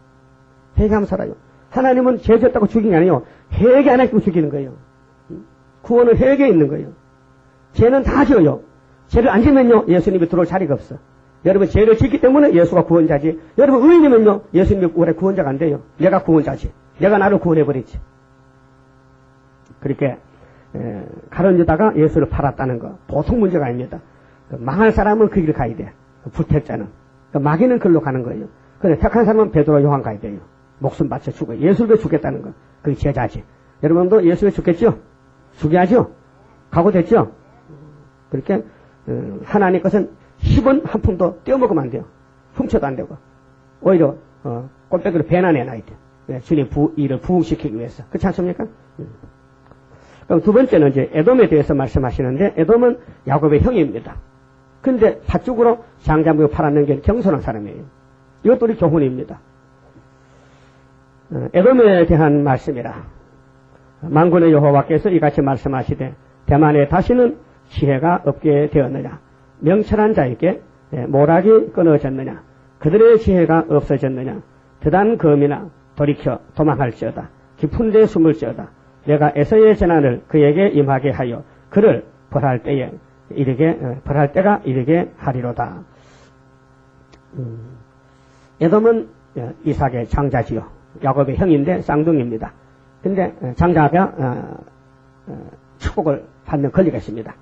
회개하면 살아요. 하나님은 죄 졌다고 죽인 게 아니에요. 회개 안 했고 죽이는 거예요. 구원은 회개에 있는 거예요. 죄는 다 지어요. 죄를 안 지면요, 예수님이 들어올 자리가 없어. 여러분, 죄를 짓기 때문에 예수가 구원자지. 여러분, 의인이면요, 예수님이 올해 구원자가 안 돼요. 내가 구원자지. 내가 나를 구원해버리지. 그렇게, 가론 유다가 예수를 팔았다는 거, 보통 문제가 아닙니다. 망할 사람은 그 길을 가야 돼. 불택자는. 마귀는 글로 가는 거예요. 근데 택한 사람은 베드로 요한 가야 돼요. 목숨 바쳐 죽어요. 예수를 위해 죽겠다는 거. 그게 제자지. 여러분도 예수를 위해 죽겠죠? 죽여야죠? 각오됐죠? 그렇게, 하나님 것은 10원 한 푼도 떼어먹으면 안 돼요. 훔쳐도 안 되고. 오히려, 꼴빼기로 배나 내놔야 돼. 네, 주님 일을 부흥시키기 위해서. 그렇지 않습니까? 그럼 두 번째는 이제 에돔에 대해서 말씀하시는데, 에돔은 야곱의 형입니다. 근데 팥죽으로 장자무에 팔았는 게 겸손한 사람이에요. 이것도 우리 교훈입니다. 에돔에 대한 말씀이라. 만군의 여호와께서 이같이 말씀하시되, 대만에 다시는 지혜가 없게 되었느냐? 명철한 자에게 모락이 끊어졌느냐? 그들의 지혜가 없어졌느냐? 드단 검이나 돌이켜 도망할지어다. 깊은 데 숨을지어다. 내가 에서의 재난을 그에게 임하게 하여 그를 벌할 때가 이르게 하리로다. 에돔은 이삭의 장자지요. 야곱의 형인데 쌍둥이입니다. 근데 장자가 축복을 받는 권리가 있습니다.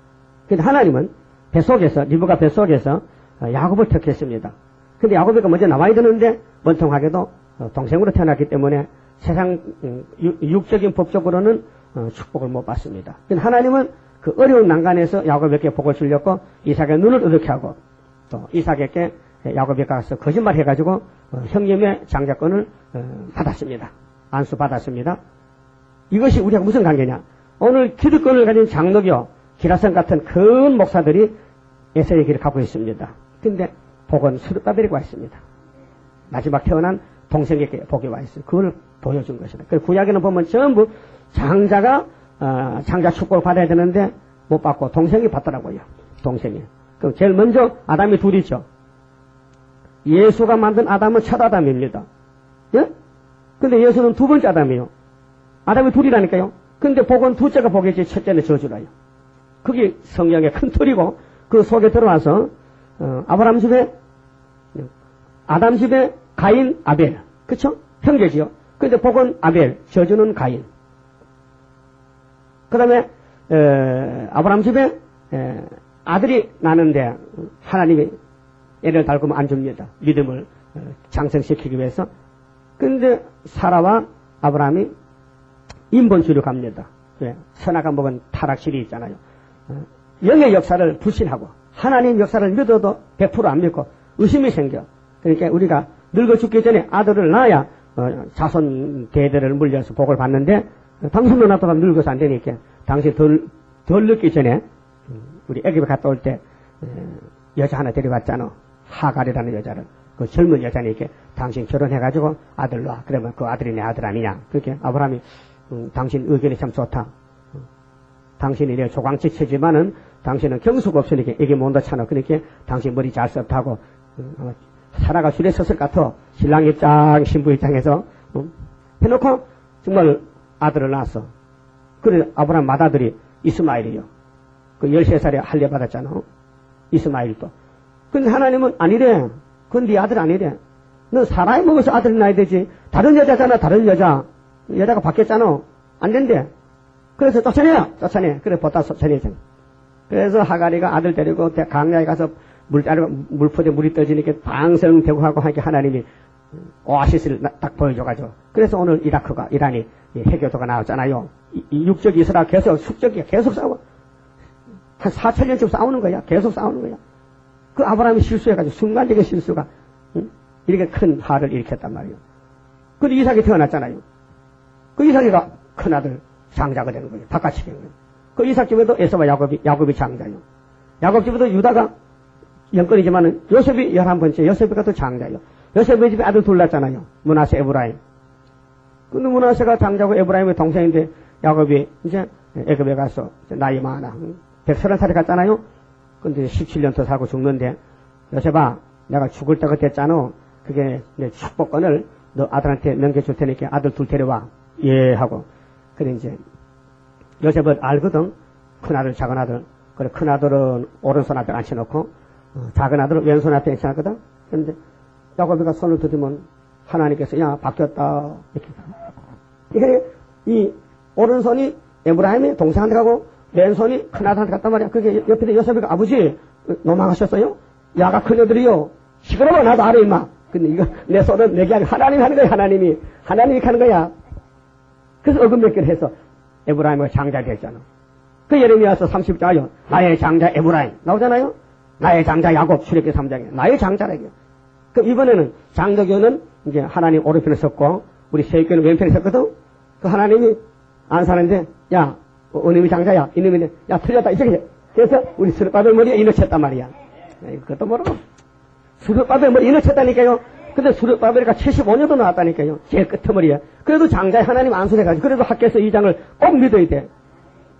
근데 하나님은 뱃속에서, 리브가 뱃속에서 야곱을 택했습니다. 근데 야곱이가 먼저 나와야 되는데 원통하게도 동생으로 태어났기 때문에 세상 육적인 법적으로는 축복을 못 받습니다. 근데 하나님은 그 어려운 난간에서 야곱에게 복을 주려고 이삭의 눈을 어둡게 하고 또 이삭에게 야곱이 가서 거짓말 해가지고 형님의 장자권을 받았습니다. 안수 받았습니다. 이것이 우리가 무슨 관계냐? 오늘 기득권을 가진 장로교, 기라성 같은 큰 목사들이 에서의 길을 가고 있습니다. 근데 복은 수르바벨이 와 있습니다. 마지막 태어난 동생에게 복이 와 있어요. 그걸 보여준 것이다. 그 구약에는 보면 전부 장자 축복을 받아야 되는데 못 받고 동생이 받더라고요. 동생이. 그럼 제일 먼저 아담이 둘이죠. 예수가 만든 아담은 첫 아담입니다. 예? 근데 예수는 두 번째 아담이에요. 아담이 둘이라니까요. 근데 복은 둘째가 복이지 첫째는 저주라요. 그게 성경의 큰 틀이고 그 속에 들어와서 아브라함 집에 아담 집에 가인, 아벨. 그쵸? 형제지요. 근데 복은 아벨, 저주는 가인. 그 다음에 아브라함 집에 아들이 나는데 하나님이 애를 달구면 안 줍니다. 믿음을 장성시키기 위해서. 근데 사라와 아브라함이 인본주의로 갑니다. 왜? 선악과 먹은 타락실이 있잖아요. 영의 역사를 불신하고 하나님 역사를 믿어도 100% 안 믿고 의심이 생겨. 그러니까 우리가 늙어 죽기 전에 아들을 낳아야 자손 대대를 물려서 복을 받는데 당신도 낳다가 늙어서 안 되니까 당신 덜 늙기 전에 우리 애굽에 갔다 올 때 여자 하나 데려왔잖아. 하갈이라는 여자를. 그 젊은 여자니까 당신 결혼해가지고 아들 낳아. 그러면 그 아들이 내 아들 아니냐. 그렇게 아브라함이 당신 의견이 참 좋다. 당신이 내 조광치 치지만은 당신은 경수가 없으니까 이게 못 넣잖아. 그러니까 당신 머리 잘 썼다고 사라가 줄에 섰을 것 같아. 신랑 입장, 신부 입장에서 해놓고 정말 아들을 낳았어. 그래 아브라함 맏아들이 이스마엘이요. 그 13살에 할례 받았잖아. 이스마엘도. 근데 하나님은 아니래. 그건 네 아들 아니래. 너 사라에 먹어서 아들 낳아야 되지. 다른 여자잖아. 다른 여자. 여자가 바뀌었잖아. 안 된대. 그래서 쫓아내. 그래 보다 쫓아내잖아. 그래서 하갈이가 아들 데리고 강야에 가서 물포대 물이 떠지니까 방생되고 하고 하니까 하나님이 오아시스를 딱 보여줘가지고. 그래서 오늘 이란이 해교도가 나왔잖아요. 이 육적 이스라엘 계속 숙적이야. 계속 싸워. 한 4,000년쯤 싸우는 거야. 계속 싸우는 거야. 그 아브라함이 실수해가지고 순간적인 실수가 이렇게 큰 화를 일으켰단 말이에요. 근데 이삭이 태어났잖아요. 그 이삭이가 큰아들 장자가 되는 거예요. 바깥이 되는 거예요. 그 이삭 집에도 에서와 야곱이 장자예요. 야곱 집에도 유다가 영권이지만은 요셉이 11번째, 요셉이가 또 장자예요. 요셉의 집에 아들 둘 낳았잖아요. 므낫세, 에브라임. 근데 므낫세가 장자고 에브라임의 동생인데 야곱이 이제 애굽에 가서 나이 많아. 130살에 갔잖아요. 근데 17년 더 살고 죽는데 요셉아, 내가 죽을 때가 됐잖아. 그게 내 축복권을 너 아들한테 넘겨줄 테니까 아들 둘 데려와. 예, 하고. 그래 이제 요셉은 알거든. 큰아들, 작은아들. 그래 큰아들은 오른손 앞에 앉혀놓고 작은 아들은 왼손 앞에 앉혀놨거든. 그런데 야곱이가 손을 들이면 하나님께서 야 바뀌었다 이렇게. 이게 이 오른손이 에브라임의 동생한테 가고 왼손이 큰아들한테 갔단 말이야. 그게 옆에 요셉이가 아버지 노망하셨어요? 야가 그녀들이요. 시끄러워 나도 알아 임마. 근데 이거 내 손은 내게 아니고 하나님이 하는 거야. 하나님이 하는 거야. 그래서 어금맥기를 해서 에브라임의 장자 됐잖아. 그 예레미야서 30장요. 나의 장자 에브라임 나오잖아요. 나의 장자 야곱 출애굽기 3장에 나의 장자라고요. 그럼 이번에는 장로교는 이제 하나님 오른편에 섰고 우리 세교는 왼편에 섰거든. 그 하나님이 안 사는데 야 어님이 장자야 이놈이 야 틀렸다 이렇게. 그래서 우리 수르바벨 머리에 인을 쳤단 말이야. 그것도 모르고 수르바벨 머리에 인을 쳤다니까요. 근데 수르바벨이가 75년도 나왔다니까요. 제일 끝머리에. 그래도 장자에 하나님 안수해가지고 그래도 학교에서 이 장을 꼭 믿어야 돼.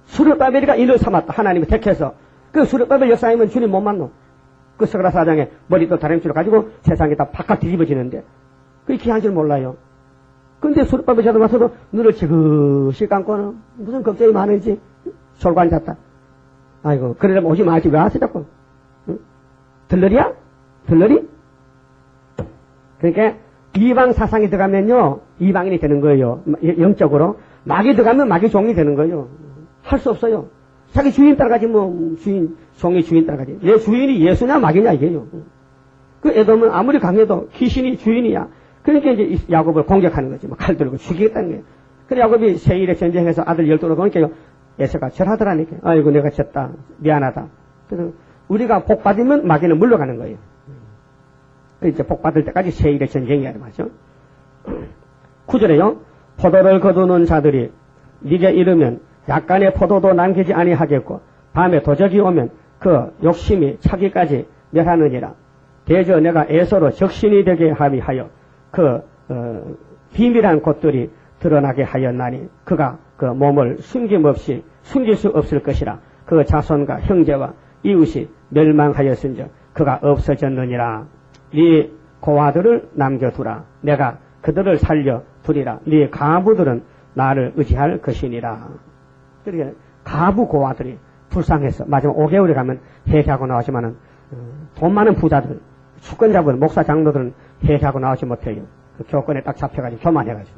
수르바벨이가 인을 삼았다. 하나님이 택해서. 그 수르바벨 역사님은 주님 못 만나. 그 스가랴 4장에 머리도 다림줄을 가지고 세상에 다 바깥 뒤집어지는데 그게 귀한 줄 몰라요. 근데 수르바벨 자도 와서도 눈을 지그시 감고는 무슨 걱정이 많은지 졸고 앉았다. 아이고 그러려면 오지 마지 왜 왔어 자꾸. 응? 들러리야? 들러리? 그러니까 이방 사상이 들어가면요 이방인이 되는 거예요. 영적으로. 마귀 들어가면 마귀 종이 되는 거예요. 할 수 없어요. 자기 주인 따라가지 뭐 종이 주인 따라가지. 내 주인이 예수냐 마귀냐 이게요. 그 에돔은 아무리 강해도 귀신이 주인이야. 그러니까 이제 야곱을 공격하는 거지. 뭐 칼 들고 죽이겠다는 거예요. 그래 야곱이 세일에 전쟁해서 아들 12을 보니까 에서가 절하더라니까. 아이고 내가 졌다. 미안하다. 그래서 우리가 복 받으면 마귀는 물러가는 거예요. 이제 복 받을 때까지 세일의 전쟁이야 말이죠. 9절에요. 포도를 거두는 자들이 네게 이르면 약간의 포도도 남기지 아니하겠고 밤에 도적이 오면 그 욕심이 차기까지 멸하느니라. 대저 내가 에서로 적신이 되게 하여 그 비밀한 곳들이 드러나게 하였나니 그가 그 몸을 숨김없이 숨길 수 없을 것이라. 그 자손과 형제와 이웃이 멸망하였은즉 그가 없어졌느니라. 네 고아들을 남겨두라. 내가 그들을 살려두리라. 네 가부들은 나를 의지할 것이니라. 그러니까 가부 고아들이 불쌍해서 마지막 5개월에 가면 회개하고 나오지만은 돈 많은 부자들, 주권자들, 목사 장로들은 회개하고 나오지 못해요. 그 교권에 딱 잡혀가지고 교만해가지고.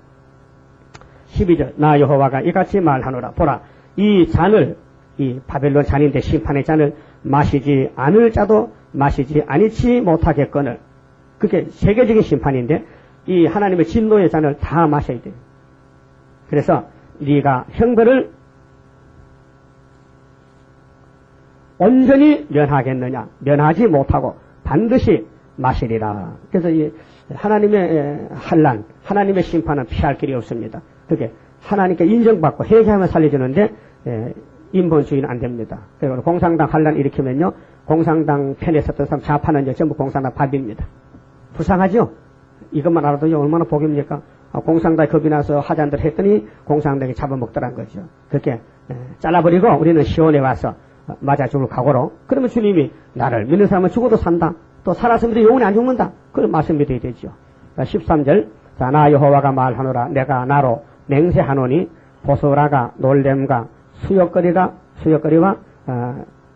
12절 나 여호와가 이같이 말하노라. 보라 이 잔을 이 바벨론 잔인데 심판의 잔을 마시지 않을 자도 마시지 아니치 못하겠거늘. 그게 세계적인 심판인데 이 하나님의 진노의 잔을 다 마셔야 돼요. 그래서 네가 형벌을 온전히 면하겠느냐? 면하지 못하고 반드시 마시리라. 그래서 이 하나님의 환난, 하나님의 심판은 피할 길이 없습니다. 그게 하나님께 인정받고 회개하면 살려주는데 인본주의는 안 됩니다. 그리고 공산당 환난 일으키면요, 공산당 편에 섰던 사람 좌파는 전부 공산당 밥입니다. 불쌍하죠? 이것만 알아도 얼마나 복입니까? 공산당에 겁이 나서 하자한들 했더니 공산당이 잡아먹더란 거죠. 그렇게 잘라버리고 우리는 시온에 와서 맞아 죽을 각오로. 그러면 주님이 나를 믿는 사람은 죽어도 산다. 또 살았으면 영원히 안 죽는다. 그걸 말씀 믿어야 되죠. 13절 자, 나 여호와가 말하노라. 내가 나로 맹세하노니 보소라가 놀램과 수역거리와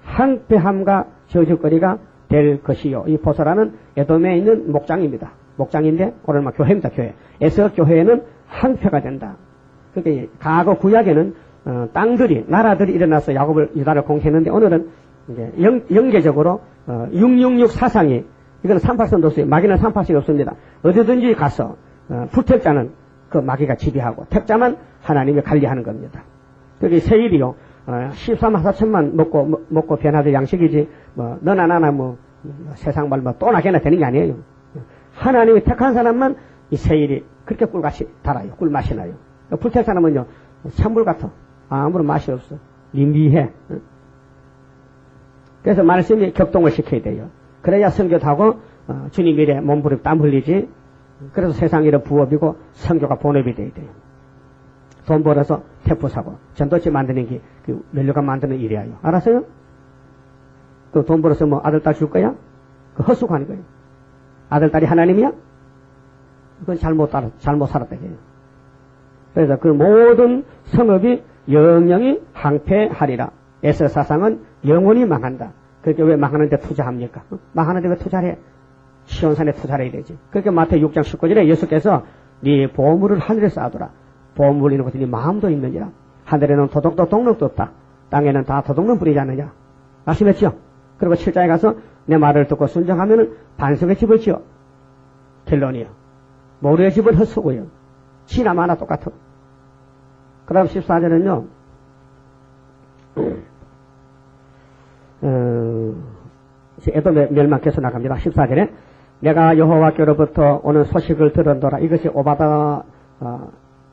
항폐함과 저주거리가 될 것이요. 이 보소라는 에돔에 있는 목장입니다. 목장인데 오늘 막 교회입니다. 교회. 에서 교회에는 항폐가 된다. 그게 과거 구약에는 땅들이 나라들이 일어나서 야곱을 유다를 공격했는데 오늘은 이제 영계적으로 666 사상이 이거는 38선 도수예요. 마귀는 38선이 없습니다. 어디든지 가서 불택자는 그 마귀가 지배하고 택자만 하나님이 관리하는 겁니다. 그게 세일이요. 13하사천만 먹고 변화될 양식이지 너나 나나 세상 말 또 나게나 되는 게 아니에요. 하나님이 택한 사람만 이 세일이 그렇게 꿀같이 달아요. 꿀맛이 나요. 불택 사람은요 찬물 같아. 아무런 맛이 없어. 미미해. 그래서 말씀이 격동을 시켜야 돼요. 그래야 성교도 하고 주님 일에 몸부림 땀 흘리지. 그래서 세상 일은 부업이고 성교가 본업이 돼야 돼요. 돈 벌어서 태포 사고 전도체 만드는 게 그 면류관 만드는 일이에요. 알았어요? 또 돈 벌어서 아들 딸 줄 거야? 그 헛수고하는 거예요. 아들 딸이 하나님이야? 그건 잘못 살았다 해요. 그래서 그 모든 성업이 영영이 항폐하리라. 에서 사상은 영원히 망한다. 그렇게 왜 망하는데 투자합니까? 망하는데 왜 투자를 해? 시온산에 투자를 해야 되지. 그렇게 마태 6장 19절에 예수께서 네 보물을 하늘에 쌓아두라. 보물 있는 곳에 네 마음도 있느니라. 하늘에는 도둑도 동력도 없다. 땅에는 다 도둑놈 뿌리지 않느냐. 아시겠죠? 그리고 7장에 가서 내 말을 듣고 순종하면은 반석의 집을 지어. 결론이요. 모래의 집은 헛수고요. 지나 마나 똑같아. 그 다음 14절은요. 에돔의 멸망께서 나갑니다. 14절에 내가 여호와께로부터 오는 소식을 들은도라. 이것이 오바다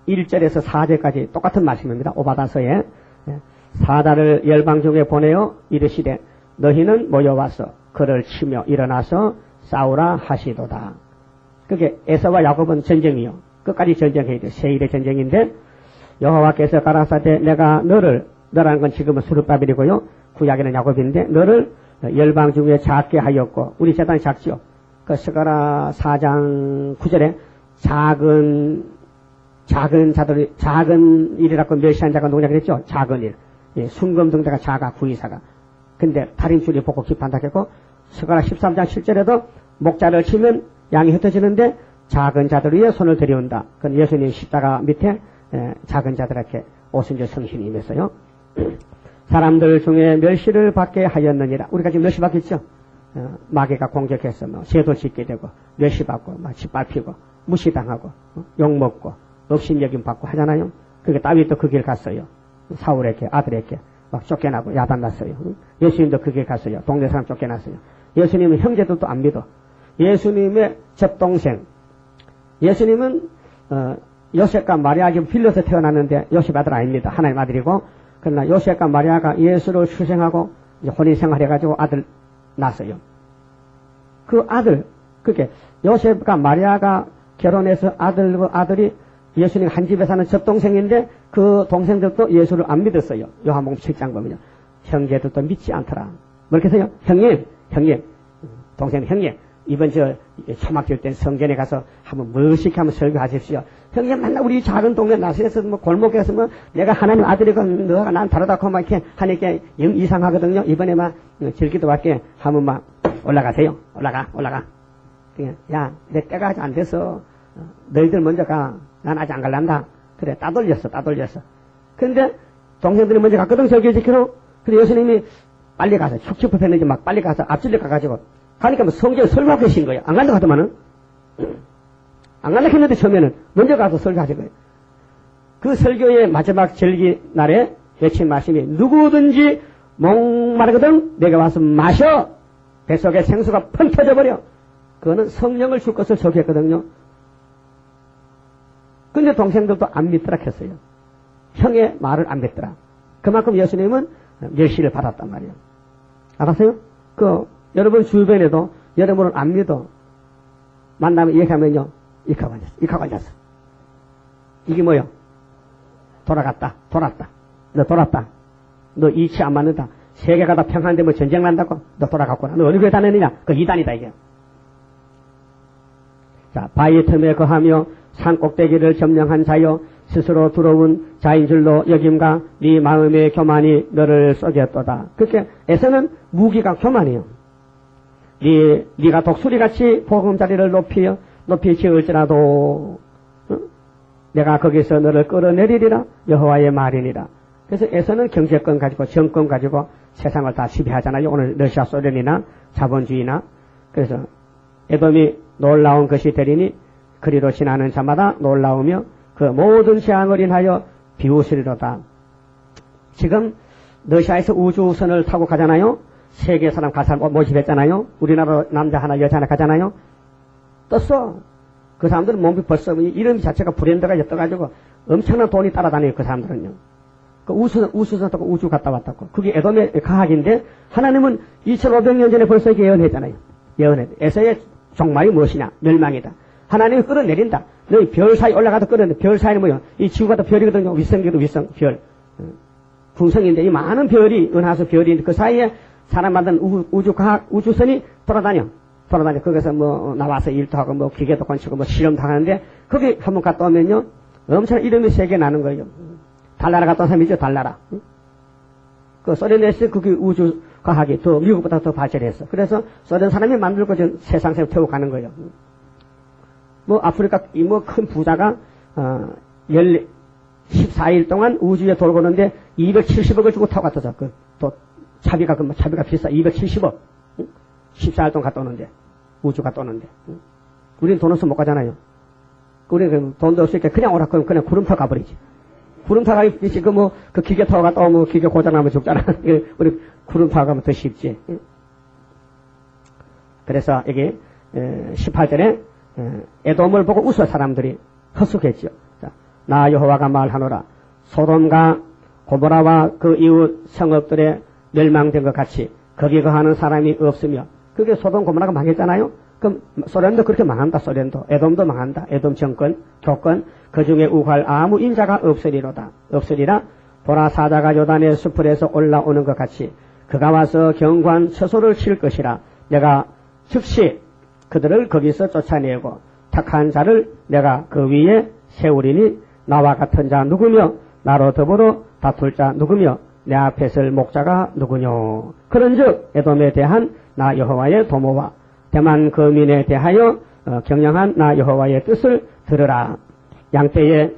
1절에서 4절까지 똑같은 말씀입니다. 오바다서에 사자를 열방 중에 보내어 이르시되 너희는 모여와서 그를 치며 일어나서 싸우라 하시도다. 그게 에서와 야곱은 전쟁이요. 끝까지 전쟁해야 돼. 세일의 전쟁인데 여호와께서 가라사대 내가 너라는 건 지금은 스룹바벨이고요. 구약에는 야곱인데 너를 열방 중에 작게 하였고 우리 재단이 작지요. 그 스가랴 4장 9절에 작은 일이라고 멸시한 자가 누구냐 그랬죠. 작은 일. 예, 순금등대가 자가 구이사가. 근데 달인줄이 보고 기판다 했고 스가랴 13장 7절에도 목자를 치면 양이 흩어지는데 작은 자들 위에 손을 들여온다. 그건 예수님 십자가 밑에 작은 자들에게 오순절 성신이 임했어요. 사람들 중에 멸시를 받게 하였느니라. 우리가 지금 멸시 받겠죠? 마귀가 공격해서 죄도 짓게 되고 멸시받고 짓밟히고 무시당하고 욕먹고 업신여김 받고 하잖아요. 그게 다윗도 그 길 갔어요. 사울에게 아들에게 막 쫓겨나고 야단났어요. 예수님도 그 길 갔어요. 동네 사람 쫓겨났어요. 예수님은 형제들도 안 믿어. 예수님의 첩동생 예수님은 요셉과 마리아 지금 빌려서 태어났는데 요셉 아들 아닙니다. 하나님 아들이고 그러나 요셉과 마리아가 예수를 출생하고 이제 혼인생활 해가지고 아들 낳았어요. 그 아들 그게 요셉과 마리아가 결혼해서 아들이 예수님 한 집에 사는 첩동생인데 그 동생들도 예수를 안 믿었어요. 요한복음 7장 보면요. 형제들도 믿지 않더라. 뭐 이렇게 해서요. 형님 동생 형님 이번 초막절 때 성전에 가서 한번 멋있게 한번 설교하십시오. 형님 맨날 우리 작은 동네 나서에서 골목에서 내가 하나님 아들이고 너가 난 다르다고 막 이렇게 하니까 영 이상하거든요. 이번에 즐기도 할게 한번 올라가세요. 올라가. 야, 내 때가 아직 안 돼서 너희들 먼저 가. 난 아직 안 갈란다. 그래, 따돌렸어. 근데 동생들이 먼저 갔거든, 설교 지키러. 그래, 예수님이 빨리 가서, 축축 했는지 막 빨리 가서 앞질러 가가지고, 가니까 성경에 설교하고 계신 거예요. 안 간다 하더만은. 안 간다 했는데 처음에는 먼저 가서 설교하신 거예요. 그 설교의 마지막 절기 날에 외친 말씀이 누구든지 목마르거든 내가 와서 마셔. 뱃속에 생수가 펑 터져버려. 그거는 성령을 줄 것을 소개했거든요. 근데 동생들도 안 믿더라 했어요. 형의 말을 안 믿더라. 그만큼 예수님은 멸시를 받았단 말이에요. 알았어요? 여러분 주변에도 여러분은 안 믿어. 만나면 얘기하면요. 이카고 앉았어. 이게 뭐요? 돌았다. 너 돌았다. 너 이치 안 맞는다. 세계가 다 평안한데 전쟁 난다고? 너 돌아갔구나. 너 어느 교회 다녔느냐? 그 이단이다 이게. 자, 바위 틈에 거하며 산 꼭대기를 점령한 자여 스스로 두려운 자인 줄로 여김과 네 마음의 교만이 너를 속였도다. 그렇게 에서는 무기가 교만이요. 네가 독수리같이 보금자리를 높이 지을지라도 내가 거기서 너를 끌어내리리라 여호와의 말이니라. 그래서 에서는 경제권 가지고 정권 가지고 세상을 다 지배하잖아요. 오늘 러시아 소련이나 자본주의나. 그래서 에돔이 놀라운 것이 되리니 그리로 지나는 자마다 놀라우며 그 모든 재앙을 인하여 비웃으리로다. 지금 러시아에서 우주선을 타고 가잖아요. 세계 사람 가서 모집했잖아요. 우리나라 남자 하나 여자 하나 가잖아요. 떴어. 그 사람들은 몸이 벌써 이름 자체가 브랜드가 떠가지고 엄청난 돈이 따라다녀요. 그 사람들은요. 그 우주선 타고 우주 갔다 왔다고. 그게 에돔의 과학인데 하나님은 2500년 전에 벌써 예언했잖아요. 에서의 종말이 무엇이냐? 멸망이다. 하나님이 끌어내린다. 너희 별 사이 올라가도 끌어내. 별 사이는 뭐요? 이 지구가 또 별이거든요. 위성계도 위성, 별. 궁성인데 이 많은 별이 은하수 별이 그 사이에 사람 만든 우주선이 돌아다녀. 거기서 뭐 나와서 일도 하고 뭐 기계도 건치고 뭐 실험도 하는데 거기 한번 갔다 오면요. 엄청난 이름이 세 개 나는 거예요. 달나라 갔다 온 사람이죠. 달나라. 그 소련에서 그게 우주과학이 더 미국보다 더 발전했어. 그래서 소련 사람이 만들고 지금 세상 태우고 가는 거예요. 뭐 아프리카 뭐 큰 부자가 14일 동안 우주에 돌고 오는데 270억을 주고 타고 갔다 그 또 차비가 비싸. 270억. 14일 동안 갔다 오는데 우주 갔다 오는데 우리는 돈 없어 못 가잖아요. 우리는 돈도 없으니까 그냥 오라 그러면 그냥 구름 타고 가버리지. 구름 타고 가겠지. 그 기계 타고 갔다 오면 기계 고장나면 죽잖아. 우리 구름 타고 가면 더 쉽지. 그래서 여기 18절에 에돔을 보고 웃어 사람들이 헛속했죠. 나 여호와가 말하노라. 소돔과 고모라와 그 이웃 성읍들의 멸망된 것 같이 거기 거하는 사람이 없으며 그게 소돔 고모라가 망했잖아요. 그럼 소련도 그렇게 망한다. 소련도 에돔도 망한다. 에돔 정권 교권 그 중에 우할 아무 인자가 없으리라. 보라 사자가 요단의 숲을에서 올라오는 것 같이 그가 와서 경관 처소를 칠 것이라. 내가 즉시 그들을 거기서 쫓아내고 착한 자를 내가 그 위에 세우리니 나와 같은 자 누구며 나로 더불어 다툴 자 누구며 내 앞에 설 목자가 누구뇨. 그런즉 에돔에 대한 나 여호와의 도모와 대만 거민에 대하여 경영한 나 여호와의 뜻을 들으라. 양떼의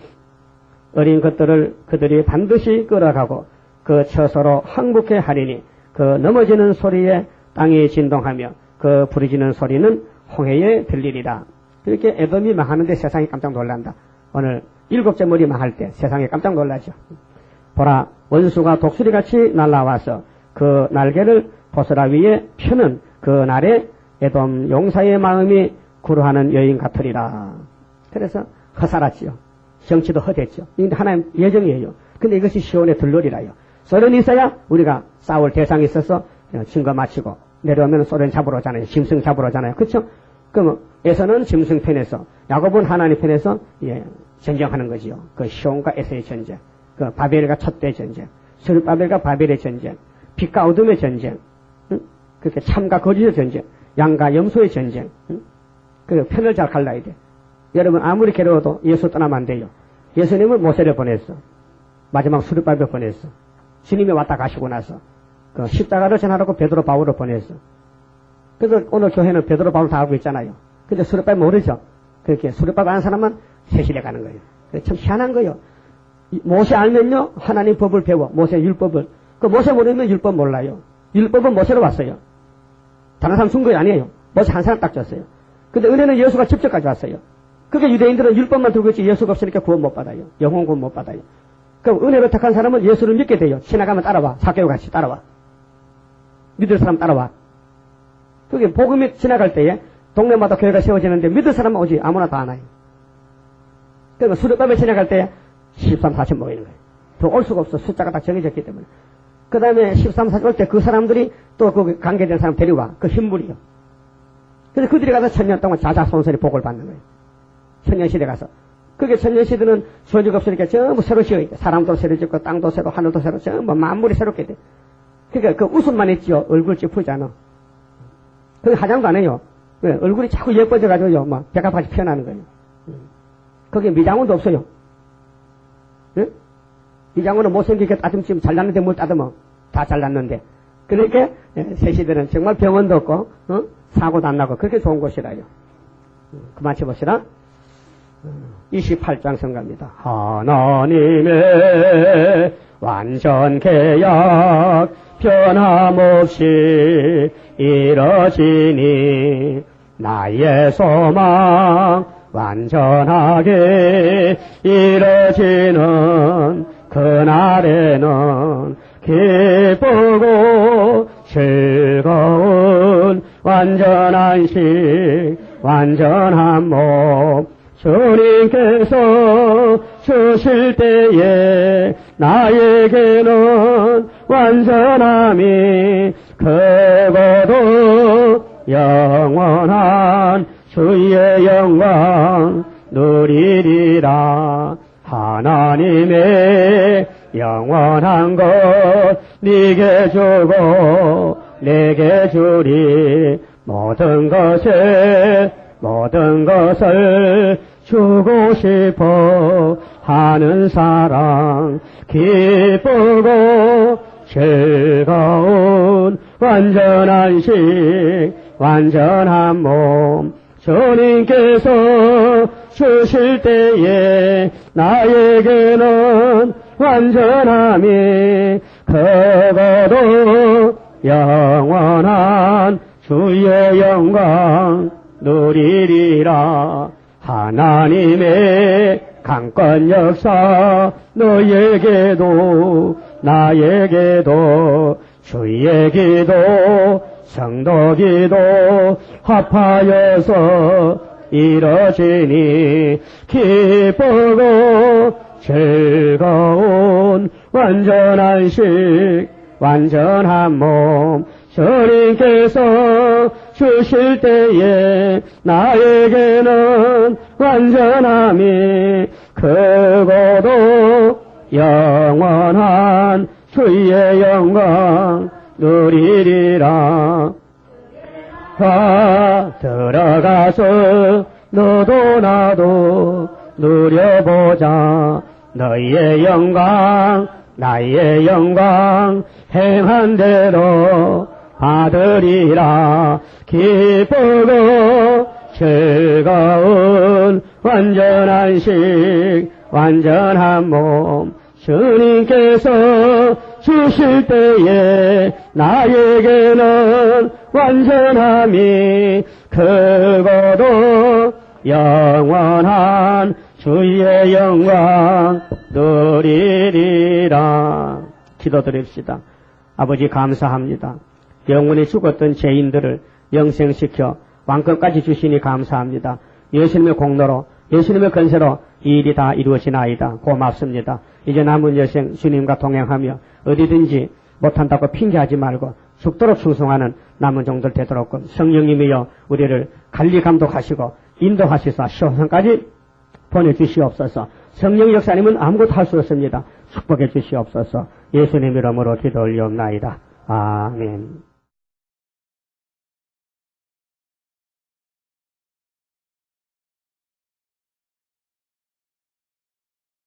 어린 것들을 그들이 반드시 끌어가고 그 처소로 항복해 하리니 그 넘어지는 소리에 땅이 진동하며 그 부르짖는 소리는 홍해에 들리리라. 이렇게 에돔이 망하는데 세상이 깜짝 놀란다. 오늘 7째 머리 망할 때 세상에 깜짝 놀라죠. 보라 원수가 독수리같이 날아와서 그 날개를 보스라 위에 펴는 그 날에 에돔 용사의 마음이 구루하는 여인 같으리라. 그래서 허살았지요. 정치도 허됐죠. 이게 하나님 예정이에요. 근데 이것이 시온에 들러리라요. 소련이 있어야 우리가 싸울 대상이 있어서 증거 마치고 내려오면 소련 잡으러 오잖아요. 짐승 잡으러 오잖아요. 그렇죠? 그럼 에서는 짐승 편에서 야곱은 하나님 편에서 전쟁하는 거지요. 그 시온과 에서의 전쟁, 그 바벨과 촛대 전쟁, 스룹바벨과 바벨의 전쟁, 빛과 어둠의 전쟁, 그렇게 참과 거짓의 전쟁, 양과 염소의 전쟁. 그 편을 잘 갈라야 돼. 여러분 아무리 괴로워도 예수 떠나면 안 돼요. 예수님은 모세를 보냈어. 마지막 스룹바벨 보냈어. 주님이 왔다 가시고 나서 그 십자가를 전하라고 베드로 바울을 보냈어. 그래서 오늘 교회는 베드로 바울 다 알고 있잖아요. 근데 스룹바벨 모르죠. 그렇게 스룹바벨 아는 사람만 세실해 가는 거예요. 참 희한한 거예요. 모세 알면요 하나님 법을 배워. 모세 율법을. 그 모세 모르면 율법 몰라요. 율법은 모세로 왔어요. 다른 사람 준 거 아니에요. 모세 한 사람 딱 줬어요. 근데 은혜는 예수가 직접 가져왔어요. 그게 유대인들은 율법만 들고 있지 예수가 없으니까 구원 못 받아요. 영혼 구원 못 받아요. 그럼 은혜를 택한 사람은 예수를 믿게 돼요. 지나가면 따라와. 사개오 같이 따라와. 믿을 사람 따라와. 그게 복음이 지나갈 때에 동네마다 교회가 세워지는데 믿을 사람은 오지 아무나 다 안 와요. 그러면 수렵밥에 지나갈 때 13, 40 모이는 거예요. 더 올 수가 없어. 숫자가 다 정해졌기 때문에. 그 다음에 13, 40 올 때 그 사람들이 또 그 관계된 사람 데려와. 그 흰물이요. 그래서 그들이 가서 1000년 동안 자자손손이 복을 받는 거예요. 천년시대 가서. 그게 천년시대는 소유가 없으니까 전부 새로 지어야 돼. 사람도 새로 짓고 땅도 새로 하늘도 새로 전부 만물이 새롭게 돼. 그러니까 그 웃음만 있지요. 얼굴 찌푸잖아. 그게 화장도 안 해요. 왜? 얼굴이 자꾸 예뻐져가지고요. 막 백합같이 피어나는 거예요. 거기에 미장원도 없어요. 응? 미장원은 못생기게 따듬지 잘났는데 뭘 따듬어. 다 잘났는데. 그러니까 새 시대는 정말 병원도 없고 사고도 안 나고 그렇게 좋은 곳이라요. 그만 쳐봅시다. 28장 성가입니다. 하나님의 완전 계약 변함없이 이뤄지니 나의 소망 완전하게 이루어지는 그날에는 기쁘고 즐거운 완전한 식 완전한 몸 주님께서 주실 때에 나에게는 완전함이 크고도 영원한 주의 영광 누리리라. 하나님의 영원한 것 네게 주고 내게 주리. 모든 것을 주고 싶어 하는 사랑 기쁘고 즐거운 완전한 식 완전한 몸 주님께서 주실 때에 나에게는 완전함이 크고도 영원한 주의 영광 누리리라. 하나님의 강권 역사 너에게도 나에게도 주의 기도 성도 기도 합하여서 이뤄지니 기쁘고 즐거운 완전한 식 완전한 몸 주님께서 주실 때에 나에게는 완전함이 크고도 영원한 주의 영광 누리리라. 들어가서 너도 나도 누려보자. 너희의 영광 나의 영광 행한 대로 받으리라. 기쁘고 즐거운 완전한 식 완전한 몸 주님께서 주실 때에 나에게는 완전함이 크고도 영원한 주의 영광 누리리라. 기도드립시다. 아버지 감사합니다. 영원히 죽었던 죄인들을 영생시켜 왕권까지 주시니 감사합니다. 예수님의 공로로 예수님의 건세로 이 일이 다 이루어지나이다. 고맙습니다. 이제 남은 여생 주님과 동행하며 어디든지 못한다고 핑계하지 말고 죽도록 충성하는 남은 종들 되도록 성령님이여 우리를 관리 감독하시고 인도하시사 시험까지 보내주시옵소서. 성령 역사님은 아무것도 할 수 없습니다. 축복해 주시옵소서. 예수님 이름으로 기도 올리옵나이다. 아멘.